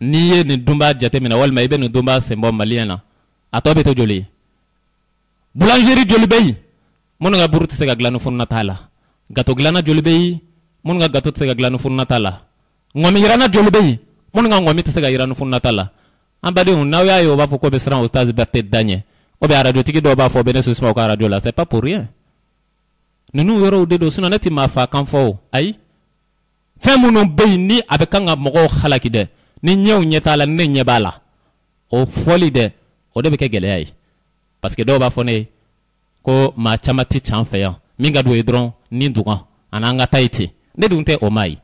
n'i ye nin dunbaa jateminɛ walima i bɛ nin dunbaa sen bɔ maliyɛn na a tɔ bɛ to joli ye boulangerie joli bɛ yen minnu ka buru tɛ se ka dilan ni fununa t'a la gato glana joli be mun nga gato tse ga glana funna tala ngomi irana joli be mun nga ngomi tse ga irana funna tala ambade on naw ya yo ba fo ko be sran oustaz Berté Dagné o be radio tigi do ba fo be ne susma ko radio la c'est pas pour rien nunu yoro de do suna nati ma fa kan fo ay fe munun be ni abe kan ga mo khalaki de ni nyew nyetala ne nyebala o foli de o de be ke gele ay parce que do ba fo ne ko ma chamati chanfe ya minga do edron ni nduga ananga taiti ne dunte o mai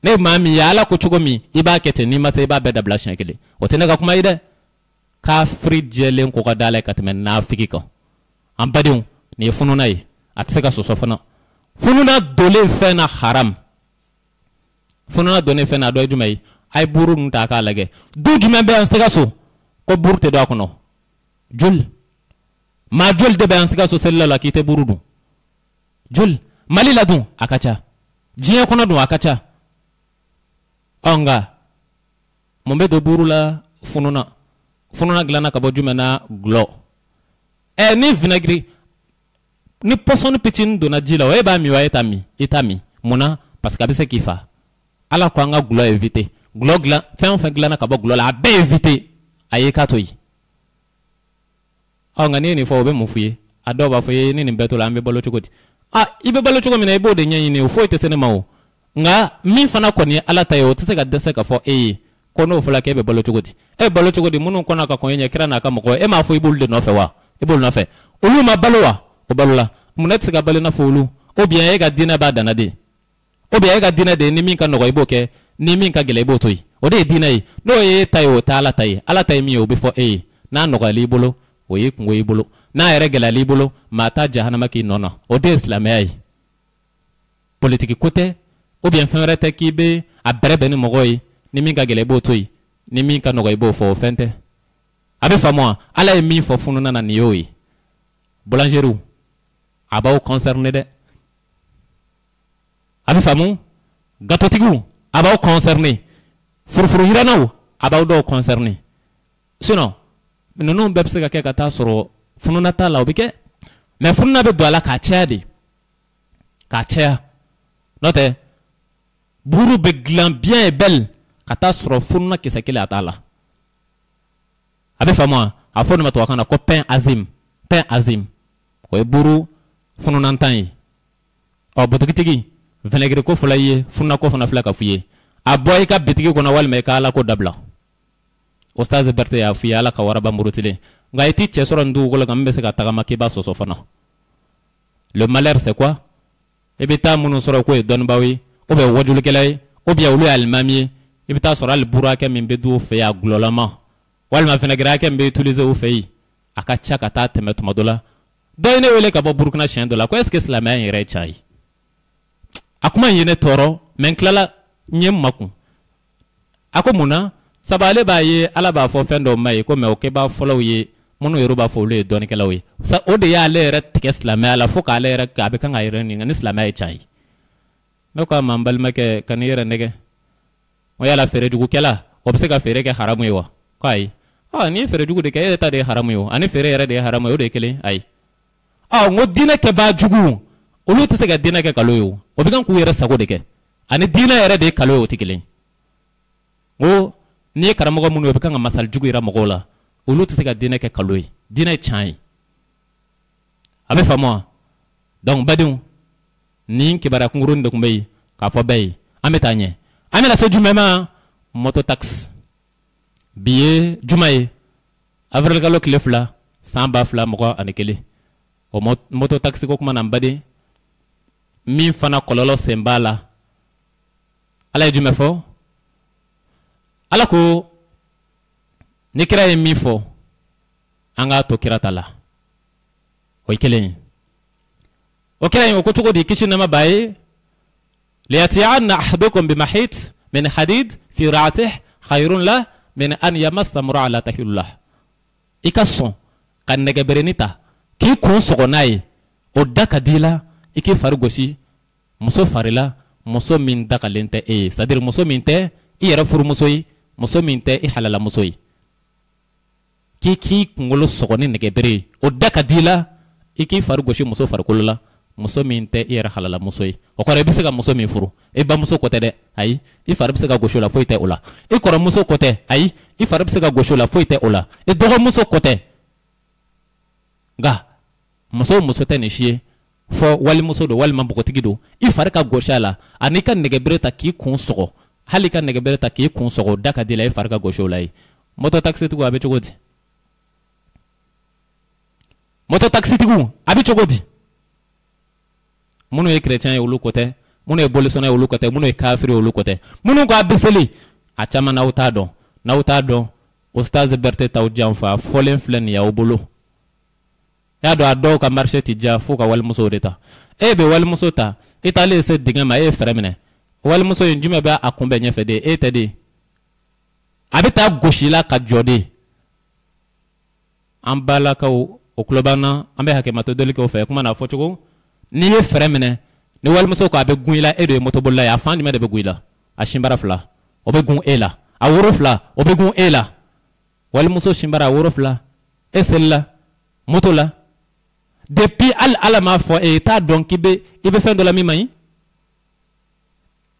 ne mami ya ala ko chugomi iba kete ni masa iba beda blashan kele o tenega kuma ide ka free jelen ko ka dale katmen na fiki ko ambadiu ni fununa yi atseka sosofana fununa dole fena haram fununa dole fena do jumai ay buru nta ka lage du jume be anstega so ko burte do akono jul ma jul de be anstega so sellala kite burudu jul mali ladun akacha jiya kono dun akacha anga mombe do burula fununa glana kabo jumena glo ni vinagri ni poson pitin dona jila o ba mi wa itami muna parce que abise kifa ala ko anga glo éviter glo gla fin glana kabo glo la be éviter aye katoyi anga ni fo be mufuye adoba fo ye ni beto la ambe bolo chukoti ibe balo chugo mina ibo de nyanyi ne fo ite sene mawo nga mi fana ko ni ala tayo tse ga dese ka fo kono fula ke be balo chugoti balo chugodi munu kona ka konye kira na ka moko ma fo ibul de no fe wa ibul no fe olu ma balowa o balola munet ga balo na fo olu o bien ga dina ba dana de o bien ga dina de ni min ka no ibo ke ni min ka gele ibo toyi o de dina yi no tayo ta ala tayi mi o be fo na no ga libolo o kungo ibolo na ere gele libolo mata jahannama ki nono o de islamai politique côté ou bien fenrete ki be a brebe ni mogoy ni min ka gele ibo toyi ni min ka no ga ibo fo fente abe famo ala e mi fo funu na ni yoyi boulangerie abaw concerné de abe famo gatotigu abaw concerné furfuru hiranaw abaw do concerné sinon nunu bebse ka ke kata soro fununa ta la obike mais fununa be do ala ka chadi ka chia note buru be glan bien et belle kata soro fununa kisakile atala abe famo afonu matwa kana ko pain azim ko e buru fununa ntan o botokitigi vinaigre ko fulaye funna ko funa flaka fuye aboy ka bitigi ko na wal me ka ala ko dabla Oustaz Berté ya fuye ala ka waraba murutile ngaiti chesoro ndu ko la mbese ka tagama ke ba soso fana le malheur c'est quoi ebita munu soro ko don bawi o be wajul kelay o be wulu almami ebita soro al buraka min be du fe ya glolama wal ma vinaigre ka be utiliser o fe aka chaka ta temet madola doyne wele ka bo burkina chien de la ko est-ce que cela m'a yere chai akuma yene toro men klala nyem maku ako muna sabale ba ye ala ba fo fendo mai ko me o ke ba follow ye munu yoruba fo le don ke lawi sa o de ya le ret ke islam ala fo ka le ret ka be kan ayre ni ngani islam ay chai no ka mambal make kan yere nege o ya la fere dugu kela o be se ka fere ke haramu yo kai ni fere dugu de ke ta de haramu yo ani fere yere de haramu yo de kele ay ngo dina ke ba jugu olu te se ga dina ke kaloyo o be kan ku yere sago de ke ani dina yere de kaloyo tikele o ni karamogo munu be kan masal jugu ira mogola olu te se ga dina ke kaloyi dina chai abe famo donc badum ni ke bara kungurun de kumbei ka fo bay ametanye amela se jumema moto tax biye jumay avril galo klefla samba fla mogo anekele o moto taxi ko kuma nambade mi fana kololo sembala ala jume fo ala ko ni kira e mi fo anga to kirata la o ikelen o kira o ko to di kishin ma baye liyati'anna ahadukum bimahit min hadid fi ra'atihi khayrun la min an yamassa mura ala tahillah ikason kan nege berenita ki kun sogonai o daka dila iki farugosi muso farila muso min daka lente c'est-à-dire muso min te i yera furu musoyi muso min te i halala musoyi ki kungolo sogoni nege bere o daka dila iki farugosi muso farikolola muso min tɛ i yɛrɛ halala muso ye o kɔrɔ i bɛ se ka muso min furu i bamuso ko tɛ dɛ ayi i fari bɛ se ka gosi o la foyi tɛ o la i kɔrɔmuso ko tɛ ayi i fari bɛ se ka gosi o la foyi tɛ o la i dɔgɔmuso ko tɛ nka muso o muso tɛ nin si ye fɔ walimuso don walima npogotigi don i fari ka gosi a la ani ka nɛgɛbere ta k'i kun sɔgɔ hali ka nɛgɛbere ta k'i kun sɔgɔ da ka di la i fari ka gosi o la ye moto taxitigiw a bɛ cogo di moto taxitigiw a bɛ cogo di minnu ye chrétien ye olu ko tɛ minnu ye bolisɔnna ye olu ko tɛ minnu ye kafiri ye olu ko tɛ minnu ko a bɛ seli a caman n'aw t'a dɔn n'aw t'a dɔn Ustaz Berete t'aw janfa fɔlen filɛ nin y'aw bolo y'a dɔn a dɔw ka marché ti diya f'u ka walimuso de ta e bɛ walimuso ta i taalen se dingɛ ma e ye fɛɛrɛ minɛ walimuso in jumɛn bɛ a kunbɛn ɲɛfɛ de e tɛ de a bɛ taa gosi la ka jɔ de an balakaw o tulo b'an na an bɛ hakɛmato deli kɛ o fɛ kuma n'a fɔ cogo n'i ye fɛɛrɛ minɛ ni walimuso ko a bɛ gun i la e de ye motobolila ye a fan jumɛn de bɛ gun i la a sinbara fila o bɛ gun e la a woro fila o bɛ gun e la walimuso sinbara a woro fila e selila moto la depuis hali ala m'a fɔ e t'a dɔn k'i bɛ i bɛ fɛn dɔ la min man ɲi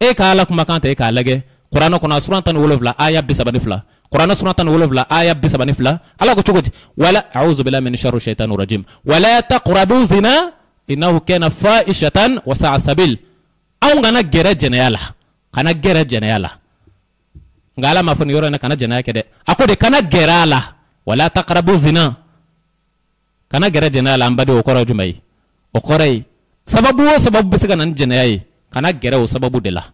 e ka ala kumakan ta e k'a lajɛ kuranɛ kɔnɔ suran 17 aya 32 kuranɛ suran 17 aya 32 ala ko cogo di wala a'udhu billahi minash sharri shaitanir rajim wala taqrabu zina innahu kana fa'ishatan wa sa'a sabil aw kana gɛrɛ jɛnɛya la kana gɛrɛ jɛnɛya la nka ala m'a fɔ nin yɔrɔ in na kana jɛnɛya kɛ dɛ a ko de kana gɛrɛ a la wala taqrabu zina kana gɛrɛ jɛnɛya la an baden o kɔrɔ ye jumɛn ye o kɔrɔ ye sababu o sababu bɛ se ka na ni jɛnɛya ye kana gɛrɛ o sababu de la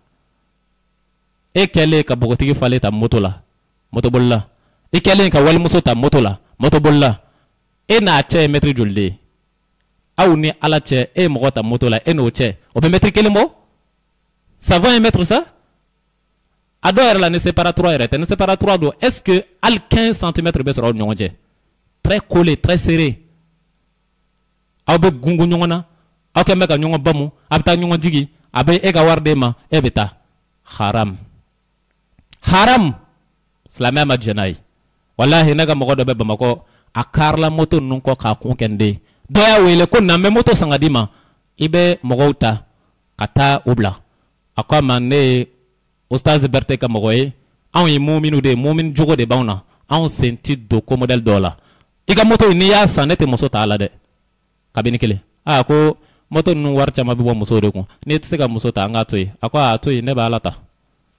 e kɛlen ka bɔgɔtigi falen ta moto la motobolila i kɛlen ka walimuso ta moto la motobolila e n'a cɛ ye mɛtiri joli de ye aw ni ala cɛ e ye mɔgɔ ta moto la e n'o cɛ o bɛ mɛtiri kelen bɔ savant ye mɛtiri sa a dɔw yɛrɛ la ni séparatoire yɛrɛ tɛ ni séparatoire don est ce que hali 15 centimètres bɛ sɔrɔ aw ni ɲɔgɔn cɛ très collé très serré aw bɛ gungun ɲɔgɔn na aw kɛn bɛ ka ɲɔgɔn bamu a bɛ taa ɲɔgɔn jigi a bɛ e ka wari d'e ma e bɛ taa haram haram silamɛya ma jɛn n'a ye walahi ne ka mɔgɔ dɔ bɛ bamakɔ a karila moto ninnu kɔ k'a kun kɛ n den dɔ y'a wele ko na n bɛ moto san ka d'i ma i bɛ mɔgɔw ta ka taa o bila a ko a ma ne ye Ustaz Berete ka mɔgɔ ye anw ye muminu de ye muminu jogo de b'anw na anw sen ti don ko modèle dɔw la i ka moto n'i y'a san ne tɛ muso ta a la dɛ kabini kelen a ko moto ninnu wari caman bɛ bɔ musow de kun n'i tɛ se ka muso ta an k'a to yen a ko a to yen ne b'a la ta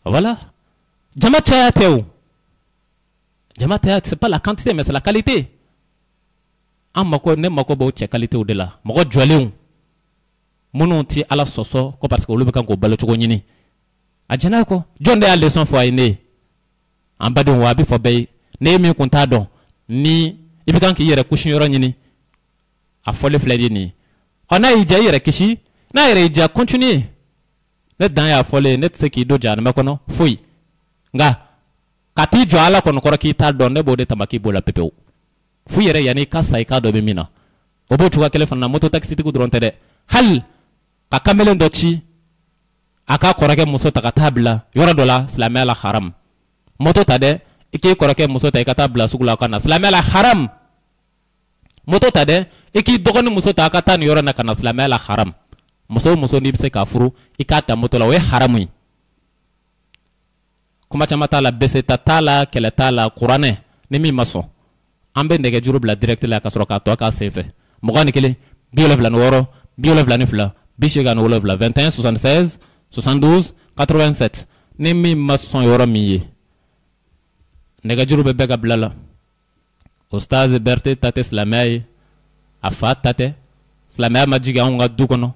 voilà jama caya tɛ o jama caya c'est pas la quantité mais c'est la qualité an mako ne mako b'o cɛ qualitéw de la mɔgɔ jɔlenw minnu ti ala sɔsɔ ko parce que olu bɛ kan k'o balo cogo ɲini a jɛn'a kɔ jɔn de y'a leçon fɔ a ye ne ye an badenw wa a bɛ fɔ bɛɛ ye ne ye min kun t'a dɔn ni i bɛ kan k'i yɛrɛ kusi yɔrɔ ɲini a fɔli filɛ de nin ye ɔ n'a y'i diya i yɛrɛ kisi n'a yɛrɛ y'i diya continue ne dan y'a fɔlen ne tɛ se k'i don jahanama kɔnɔ foyi nka ka t'i jɔ ala kɔnɔ kɔrɔ k'i t'a dɔn ne b'o de tama k'i b'o la pepewu fo yɛrɛ yanni i ka sa i k'a dɔ bɛ min na o b'o cogoya kelen fana na moto taxitigiw dɔrɔn tɛ dɛ hali ka kamalen dɔ ci a ka kɔrɔkɛ muso ta ka taa bila yɔrɔ dɔ la silamɛya la haram moto ta dɛ i k'i kɔrɔkɛ muso ta i ka taa bila sugu la ka na silamɛya la haram moto ta dɛ i k'i dɔgɔnin muso ta a ka taa nin yɔrɔ in na ka na silamɛya la haram muso o muso n'i bɛ se k'a furu i k'a ta moto la o ye haramu ye kuma caman t'a la beseta t'a la kɛlɛ t'a la kuranɛ ni min ma sɔn an bɛ nɛgɛjuru bila direct la ka sɔrɔ k'a tɔ k'a senfɛ 21 76 72 87 21 76 72 87 ni min ma sɔn yɔrɔ min ye nɛgɛjuru bɛ bɛɛ ka bila la Ustaz Berete ta tɛ silamɛya ye a fa ta tɛ silamɛya ma jigin anw ka du kɔnɔ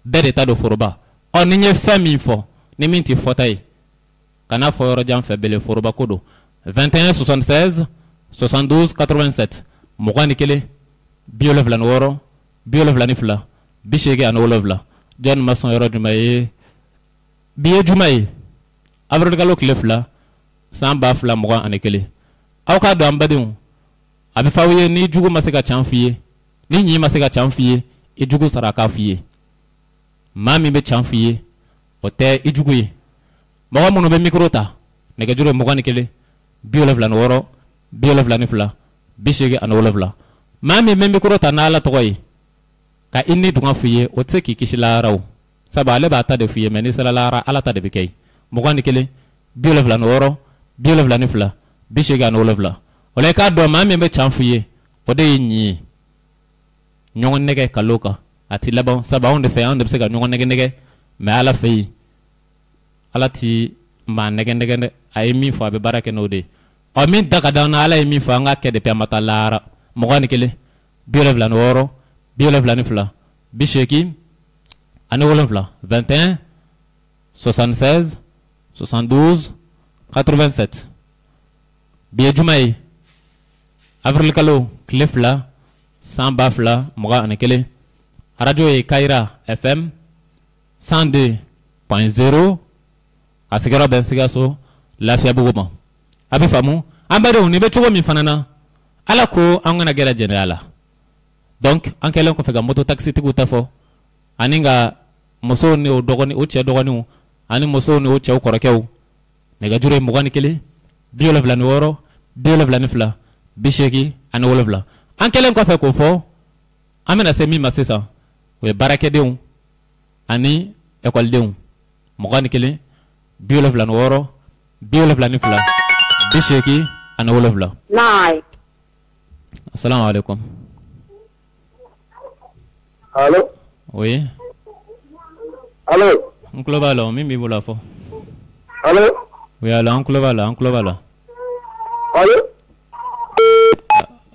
bɛɛ de ta don foroba ɔ ni n ye fɛn min fɔ ni min tɛ fɔta ye kana fɔ yɔrɔ jan fɛ bele foroba ko don 21 76 72 87 21 76 72 87 jɔn ma sɔn yɔrɔ jumɛn ye bi ye juma ye avril kalo tile 2 san 2021 aw k'a dɔn an badenw a bɛ fɔ aw ye ni jugu ma se ka can f'i ye ni ɲi ma se ka can f'i ye i jugu sara k'a f'i ye maa min bɛ can f'i ye o tɛ i jugu ye mɔgɔ minnu bɛ micro ta nɛgɛjuru ye 21 76 72 87 maa min bɛ micro ta n'ala tɔgɔ ye ka inni dunga fiye o tse ki kisi laaraw saba ale ba ta de fiye mais ni sala laara ala ta de bikay mugani kele biolofla no woro biolofla ni fla bishiga no wolofla ole ka do ma me be chan fiye o de nyi nyon nege kaloka ati labon saba on de fe on de se ka nyon nege mais ala fe ala ti ma nege ay mi fo be barake no de o min daga dana ala mi fo nga ke de pe mata laara mugani kele biolofla no woro biolofla ni fla bisheki ane wolofla 21 76 72 87 biye jumay avril kalo klefla samba fla moga anekele radio e Kaira FM 102.0 asigara ben sigaso lafiya buguma abi famu ambare oni be chogo mi fanana ala ko angana gera generala donc ankele ko fega moto taxi tigu tafo aninga moso ni o dogoni o che dogoni ani moso ni o che o korokew nega jure mogani kele biolofla ni woro biolofla ni fla bisheki ani wolofla ankele ko fe ko fo amena se mi masesa we barake deun ani école deun mogani kele biolofla ni woro biolofla ni fla bisheki ani wolofla nai assalamu alaikum. Allô? Oui. Allô? Oncle Valo, mimi bula fo. Allô? Oui, alors oncle Valo. Allô?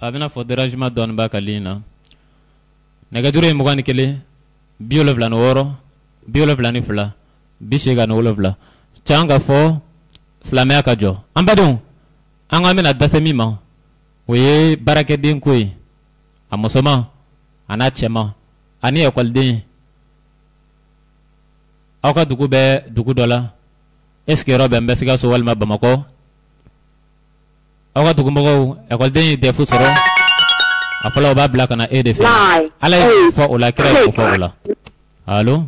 Abina fo dérangement don ba kalina. Nega jure mugani kele biolofla no woro, biolofla ni fla, bishega no wolofla. Changa fo slamea kajo. Ambadon. Anga mena dasemi ma. Oui, barake din kuy. Amosoma anachema. Ani école din awka dugu be dugu dola est-ce que robe mbesiga so walma Bamako awka dugu moko école din de fusoro afala ba black na e de fe ala fo ola kira fo ola allô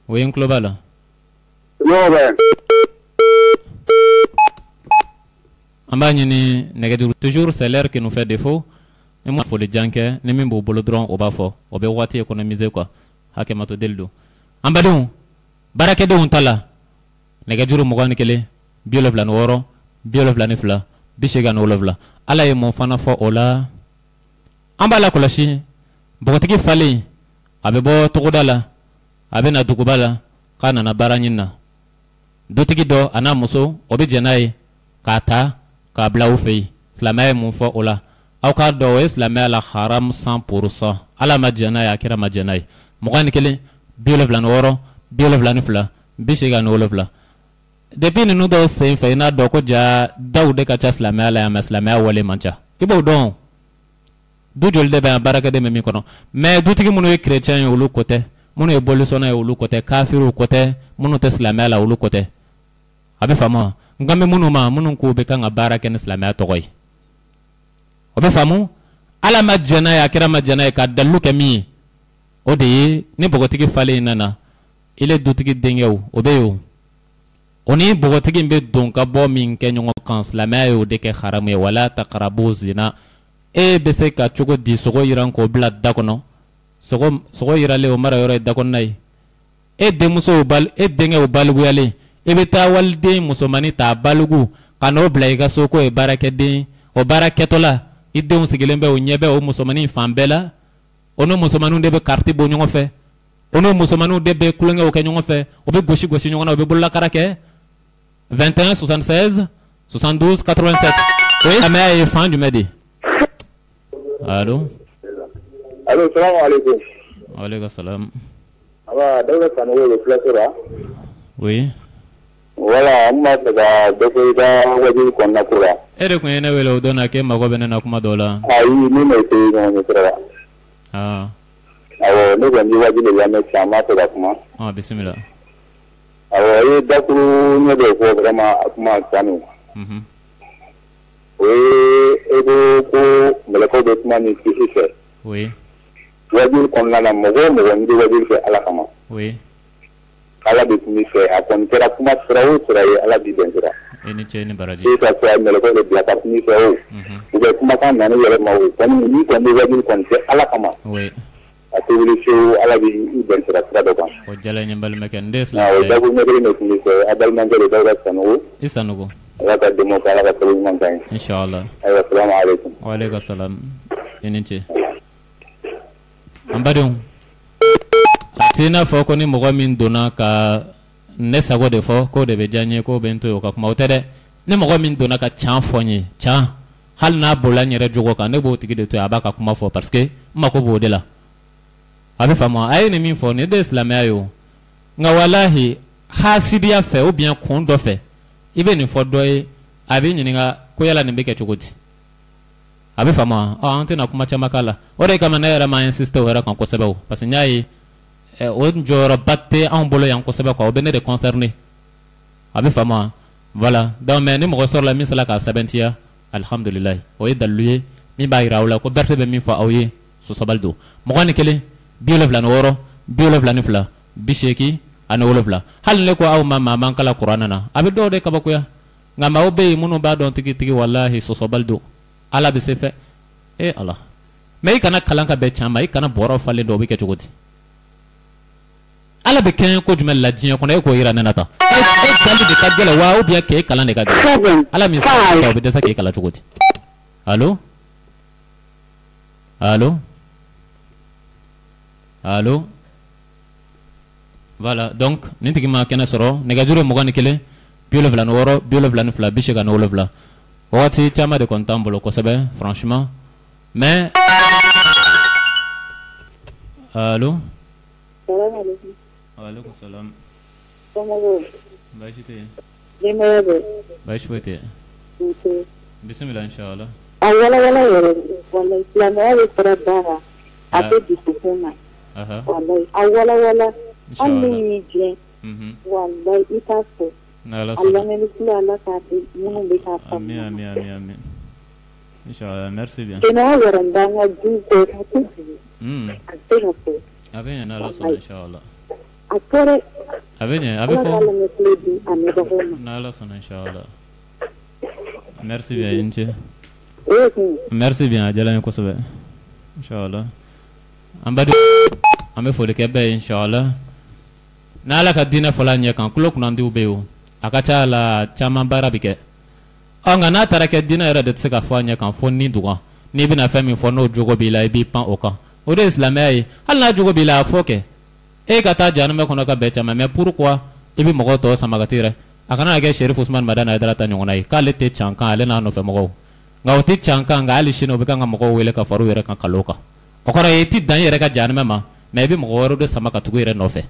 oui un global non ben ambani ni négadu toujours c'est l'air qui nous fait défaut. Et moi faut les janke ne min bo bolodron o ba fo o be wati économiser quoi hake mato deldo ambadon barake do tala nega juru mo gani kele biolofla no woro biolofla ni fla bishega no wolofla ala e mo fana fo ola ambala kolashi bogotiki fali abe bo togodala abe na dugubala kana na baranyina dotiki do ana muso obi jenai kata ka blau fei slamae mo fo ola aw ka do islamé ala haram 100% ala majana ya kira majana mogani kele biolofla no woro biolofla ni fla bishiga no wolofla depuis nous do se fe na do ko ja dawde ka cha islamé ala ya islamé wale mancha ibo don du jol de ba baraka de mi kono mais du tigi munu chrétien yo lu côté munu e bolusona yo lu côté kafiru côté munu te islamé ala lu côté abi fama ngame munu ma munu ko be kan baraka ni islamé to koy obe famu ala majana ya kira majana ka dalu kemi o de ni bogotigi fale nana ile dutigi dengew obe yo oni bogotigi be don ka bo min kenyo kan slama yo de ke haram wala taqrabu zina e be se ka chogo di sogo iran ko bla dakono sogo irale o mara yoro dakon nay e de muso bal e dengew balgu yale e be ta walde musomani ta balgu kano blaiga soko e barake de o baraketola idon sigilembe o nyebe o musomani fambela ono musomanu de be carte bo nyongo fe ono musomanu de be kulenge o kenyongo fe o be goshi nyongo na o be bulla karake 21 76 72 87 oui la mère est fan du midi allô salam alaikum wa alaikum salam aba dawla kanu le flasera oui wala amma daga da waje ko na kula ere ko ene welo dona ke mago benena kuma dola ayi ni mai sai no kura awo ne ga ni waje le ya me chama to da kuma bismillah awo yi da ku ne da ko kuma kuma kanu we ego ko meleko de kuma ni kisi oui waje ko na mogo ndi waje ke ala kama oui ala bi kumi fe akon kera kuma sirawo siraye ala bi dentira ni ce ni baraji e ka so mele ko de bila ka ni so o be kuma kan na ne yele ma o kan ni ko ni wadi kon se ala kama oui a to wuli so ala bi ben sira sira do kan o jala nyambal meken des na o da ko ne ko ni so adal man de da sanu isanugo ala ka demo kala ka to man kan inshallah assalamu alaikum wa alaikum assalam ni ce ambadon atina fo ko ni mogo min donna ka ne sago de fo ko de be janye ko bento yo ka kuma otede ne mogo min donna ka chan fonye chan hal na bola nyere jogo ka ne bo tigi de to abaka kuma fo parce que mako bo de la abi famo ay ni min fo ne de islam ayo nga wallahi hasidiya fe ou bien kon do fe ibe ni fo doy abi nyininga ko yala ni beke chogoti abi famo ante na kuma chama kala ore kama na yara ma insiste ora kan ko sebe parce que nyai o njoro batte en bolo yan ko sebe ko bene de concerné abi famo voilà donc mais ni mo sor la misala ka sabentia alhamdulillah o yedalluye mi bayira wala ko berte be mi fa awye so sabaldo mo gani kele biolevla no woro biolevla ni fla bisheki ana wolevla hal le ko aw mama man kala qur'ana na abi do de kabakuya ngama o be munu ba don tigi tigi wallahi so sabaldo ala be se fe e allah mais kana kalanka be chama kana boro falle do be ke jogoti ala be ken ko jumel la jinya ko ne ko ira nanata e dalde de kagela wa o bien ke kala ne kagela ala mi sa be de sa ke kala jogoti allo allo allo voilà donc nintigi ma kena soro negajuro mo gani kele biolo vla no woro biolo vla no fla bishega no wolo wati chama de contambolo ko sebe franchement mais allo salam alaikum wa alaikum salam comment bashite demebe bashwete bismillah inshallah wala islam ya para abe disukuna wala ani je wallahi itaso Allah ne lukula Allah ka mun be ka fa amin inshallah merci bien kena waran danga du ko ku atero ko aben na la so inshallah atore aben fo Allah ne ledi ame ba ko na la so inshallah merci bien inche merci bien jala ko sobe inshallah ambadi ame fo de kebe inshallah na la ka dina fola nya kan kulo kunandi ubeo akacha la chama barabike anga na tarake dina era de tsika fo nya kan fo ni duwa ni bina fami fo no jogo bila bi pan oka o de islamai hal na jogo bila foke e kata janu me kono ka be chama mais pourquoi ibi mogo to samagatire akana ga Sherif Usman Madana idrata nyonai kale te chanka ale na no fe mogo ngawti chanka ngali shino be kan mogo wele ka faru yere kan kaloka okora yeti dan yere ka janu ma mais bi mogo woro de samaka tugu yere no fe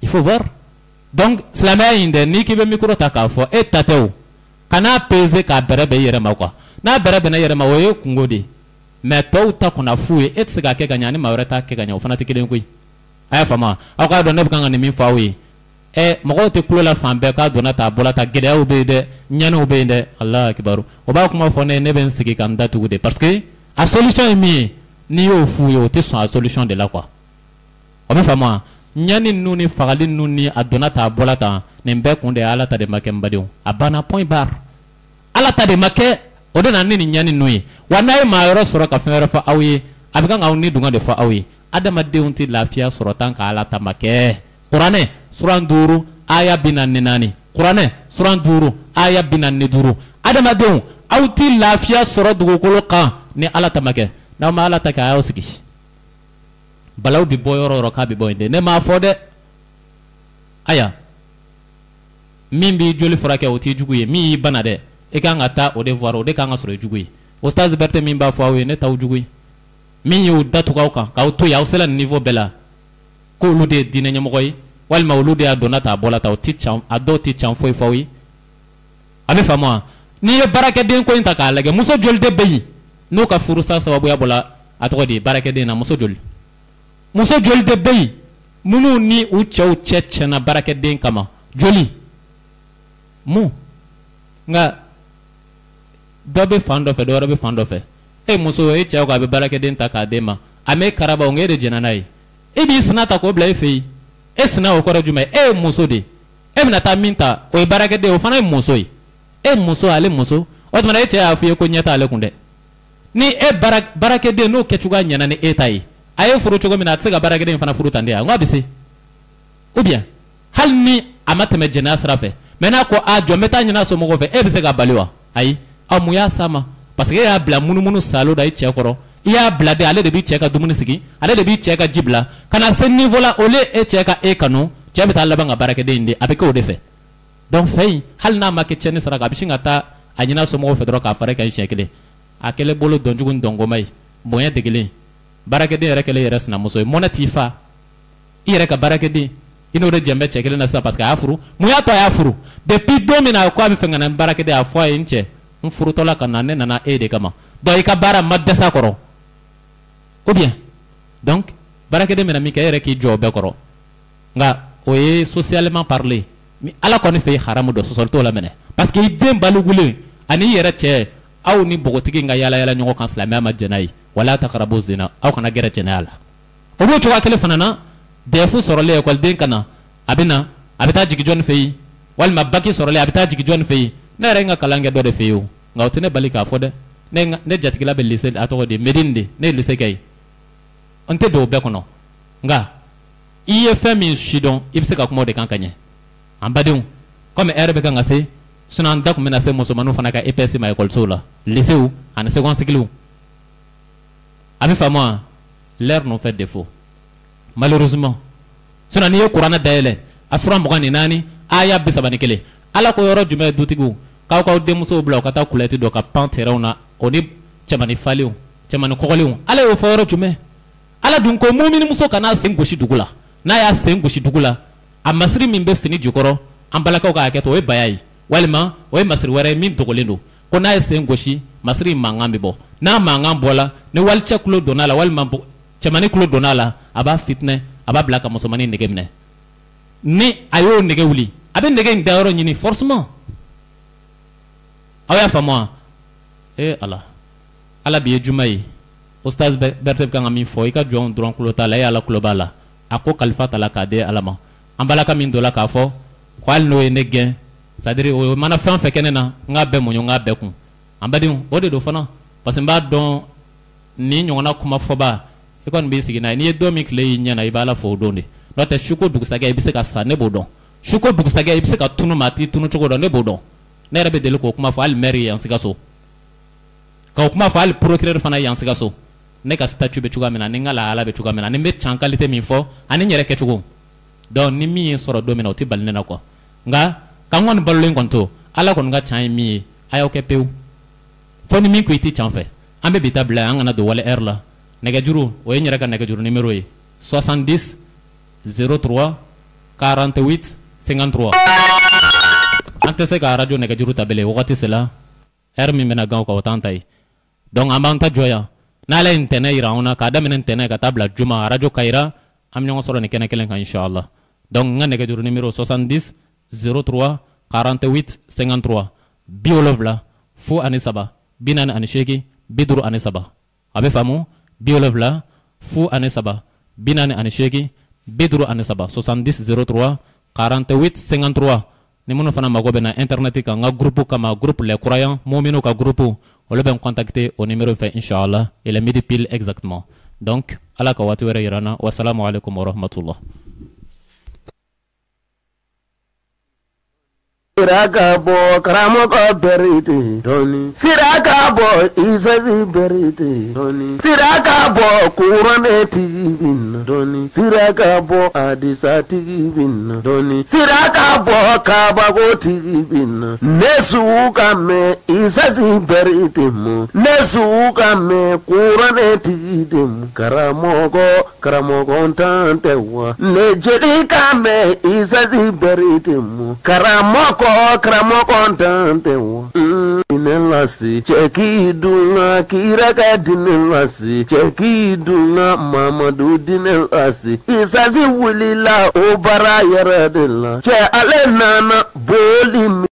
il faut voir donc islamai inde ni kibe mikro ta ka fo e tateu kana peze ka berebe yere ma kwa na berebe na yere ma woye kungodi mais to ta kuna fuye et se ga ke ganya ni mawreta ke ganya ofana tikile ngui aya fama akwa do ne bukanga ni min fawi e mogo te kulo la fambe ka do na ta bola ta gede o be de nyano be de allah akbaru o ba kuma fo ne ben sigi kan datu de parce que a solution est mi ni yo fuye o te so a solution de la quoi o be fama nyani nuni fagali nuni adona ta bola ta ne be kunde ala ta de make mbadiu abana point bar ala ta de make o de na ni nyani nui wana e ma yoro soro ka fere fa awi abiga ngawni dunga de fa awi adama deunti lafiya soro tan ka ala ta make qur'ane suran duru aya binan nani qur'ane suran duru aya binan ni duru adama deun awti lafiya soro dugo kolo kan ni ala ta make na ma ala ta ka ayo sigi balaw bi boyoro ro ka bi boyde ne ma fode aya min bi joli frake o ti juguye mi bana de e kan ata o devoir o de kan asoro juguye ustaz berte min ba fo ne taw juguye min yu datu ka o to ya o sela niveau bela ko lu de dine nyamo koy wal mawludi adonata bola taw ti cham ado ti cham foi foi abi famo ni ye barake den ko inta ka lage muso jol de beyi no ka furusa sababu ya bola atodi barake den na muso jol de beyi munu ni u chaw cheche na barake den kama joli mu nga dobe fando fe do be fando fe e muso e chaw ka be barake den ta ka dema ame karaba o ngede jenanai e bi snata ko bla fe e sna o kora juma e muso de e mina ta minta o barake de o fana muso yi e muso ale muso o tuma e cɛ y'a fɔ ye ko ɲɛta ale kun dɛ ni e baarakɛden n'o kɛcogoya ɲɛna ni e ta ye a ye furu cogo min na a tɛ se ka baarakɛden fana furu tan de ya n ko a bɛ se ou bien hali ni a ma tɛmɛ jɛnɛya sira fɛ mais n'a ko a jɔ n bɛ taa ɲin'a somɔgɔw fɛ e bɛ se ka bali wa ayi aw mun y'a s'a ma parce que e y'a bila munumunu salo da i cɛ kɔrɔ i y'a bila de ale de b'i cɛ ka dumuni sigi ale de b'i cɛ ka ji bila ka na se niveau la au lieu e cɛ ka e kanu cɛ bɛ taa laban ka baarakɛden in de a bɛ kɛ o de fɛ donc fɛ in hali n'a ma kɛ cɛnni sara kan a bɛ sin ka taa a ɲin'a somɔgɔw fɛ dɔrɔn k'a fara kan siɲɛ kelen a kɛlen bolo dɔnjugu ni dɔngɔma ye bonya tɛ kelen baarakɛden yɛrɛ kɛlen yɛrɛ sinamuso ye mɔnɛ t'i fa i yɛrɛ ka baarakɛden i n'o de jɛnbɛ cɛ kelen na sisan parce que a y'a furu mun y'a to a y'a furu depuis don min na a ko a bɛ fɛ ka na n baarakɛden a fɔ a ye n cɛ n furutɔla ka na ne nana e de kama donc i ka baara ma dɛsɛ a kɔrɔ ou bien donc baarakɛden bɛna min kɛ e yɛrɛ k'i jɔ o bɛɛ kɔrɔ nka o ye socialement parler mais ala kɔni fɛ yen haramu dɔ sɔsɔli t'o la minɛ parce que i den balogulen ani i yɛrɛ cɛ aw ni bɔgɔtigi ka yala yala ɲɔgɔn kan silamɛya ma jɛn'a ye wala taqrabu zina aw kana gɛrɛ jɛnɛya la o b'o cogoya kelen fana na DEF sɔrɔlen ekɔliden ka na a bɛ na a bɛ taa jigin jɔnni fɛ yen walima baki sɔrɔlen a bɛ taa jigin jɔnni fɛ yen ne yɛrɛ ye n ka kalan kɛ dɔ de fɛ yen o nka o tɛ ne bali k'a fɔ dɛ ne jatigila bɛ lycée a tɔgɔ de Médine de ne ye lycée kɛ yen n tɛ don o bɛɛ kɔnɔ nka i ye fɛn min si dɔn i bɛ se ka kuma o de kan ka ɲɛ an badenw komi heure bɛ kan ka se sinon an da tun bɛna se musomaninw fana ka EPS ma ekɔlisow la lycéw ani seconde cycle a bɛ faamu wa l'heure nous fait défaut malheureusement sinon n'i ye kuranɛ dayɛlɛ a sura 24 aya 31 ala ko yɔrɔ jumɛn dutigiw k'aw denmusow bila u ka taa kulɛti dɔ ka pan terrainw na o ni cɛmani falenw cɛmani kɔgɔlenw ala y'o fɔ yɔrɔ jumɛn ala dun ko mumini muso kana sen gosi dugu la n'a y'a sen gosi dugu la a masiri min bɛ fini jukɔrɔ an balakaw ka hakɛ to o ye baya ye walima o ye masiri wɛrɛ ye min dogolen don ko n'a ye sen gosi masiri mankan bɛ bɔ n'a mankan bɔla ni walicɛ tulo donna a la walima cɛmani tulo donna a la a b'a fitinɛ a b'a bila ka musomanin nege minɛ ni a y'o nege wuli a bɛ nege in dayɔrɔ ɲini forcément aw y'a faamu wa ala bi ye juma ye Ustaz Berete bɛ kan ka min fɔ i ka jɔnw dɔrɔn tulo t'a la e ala tulo b'a la a ko kalifa ta la k'a di ala ma an balaka min dɔ la k'a fɔ ko hali n'o ye ne gɛn c'est à dire o mana fɛn fɛn kɛ ne na n k'a bɛɛ muɲu n k'a bɛɛ kun an badenw o de don fana parce que n b'a dɔn ni ɲɔgɔnna kuma fɔba i kɔni b'i sigi n'a ye n'i ye don min tile y'i ɲɛ na i b'a la fɔ o don de n'o tɛ su ko dugusajɛ i bɛ se ka sa ne b'o dɔn su ko dugusajɛ i bɛ se ka tunu maa t'i tunu cogo dɔn ne b'o dɔn ne yɛrɛ bɛ deli k'o kuma fɔ hali maire yan Sikaso k'o kuma fɔ hali procureur fana yan Sikaso ne ka statut bɛ cogoya min na ni n ka lahala bɛ cogoya min na ni n bɛ can qualité min fɔ ani n yɛrɛ kɛcogo donc ni min ye sɔrɔ don min na o tɛ bali ne na quoi nka k'an kɔni balolen kɔni to ala kɔni ka can ye min ye a y'aw kɛ pewu fɔ ni min ko i tɛ can fɛ an bɛ bi ta bila an kana don wale heure la nɛgɛjuru o ye n yɛrɛ ka nɛgɛjuru numéro ye 70 03 48 53 an tɛ se ka radio nɛgɛjuru ta bilen wagati sela heure min bɛna gan o kan o t'an ta ye donc an b'an ta jɔ yan n'ala ye ntɛnɛ yira anw na k'a daminɛ ntɛnɛ ka taa bila juma radio Kayira an bɛ ɲɔgɔn sɔrɔ nin kɛnɛ kelen kan inchallah donc n ka nɛgɛjuru numéro 70 03 48 53 70 0 ani 3 48 53 a bɛ faamu 70 0 ani 3 48 53 70 03 48 53 ni minnu fana mago bɛ na internet kan n ka groupe kama groupe les croyants muminun ka groupe olu bɛ n contacter o numéro fɛ inchallah il est midi pile exactement donc ala ka waati wɛrɛ yira n na wasalamu alaikum wa rahmatullah. Siraka bo karamoko berite doni Siraka bo isazi berite doni Siraka bo kurane tibin doni Siraka bo adisa tibin doni Siraka bo kabago tibin Nesu kame isazi berite mu Nesu kame kurane tibin karamoko ntante wa Nejeri kame isazi berite mu karamoko karamoko ntante wa dinelasi cheki dunga kiraka dinelasi cheki dunga mamadu dinelasi isazi wulila obara yaradela che ale nana boli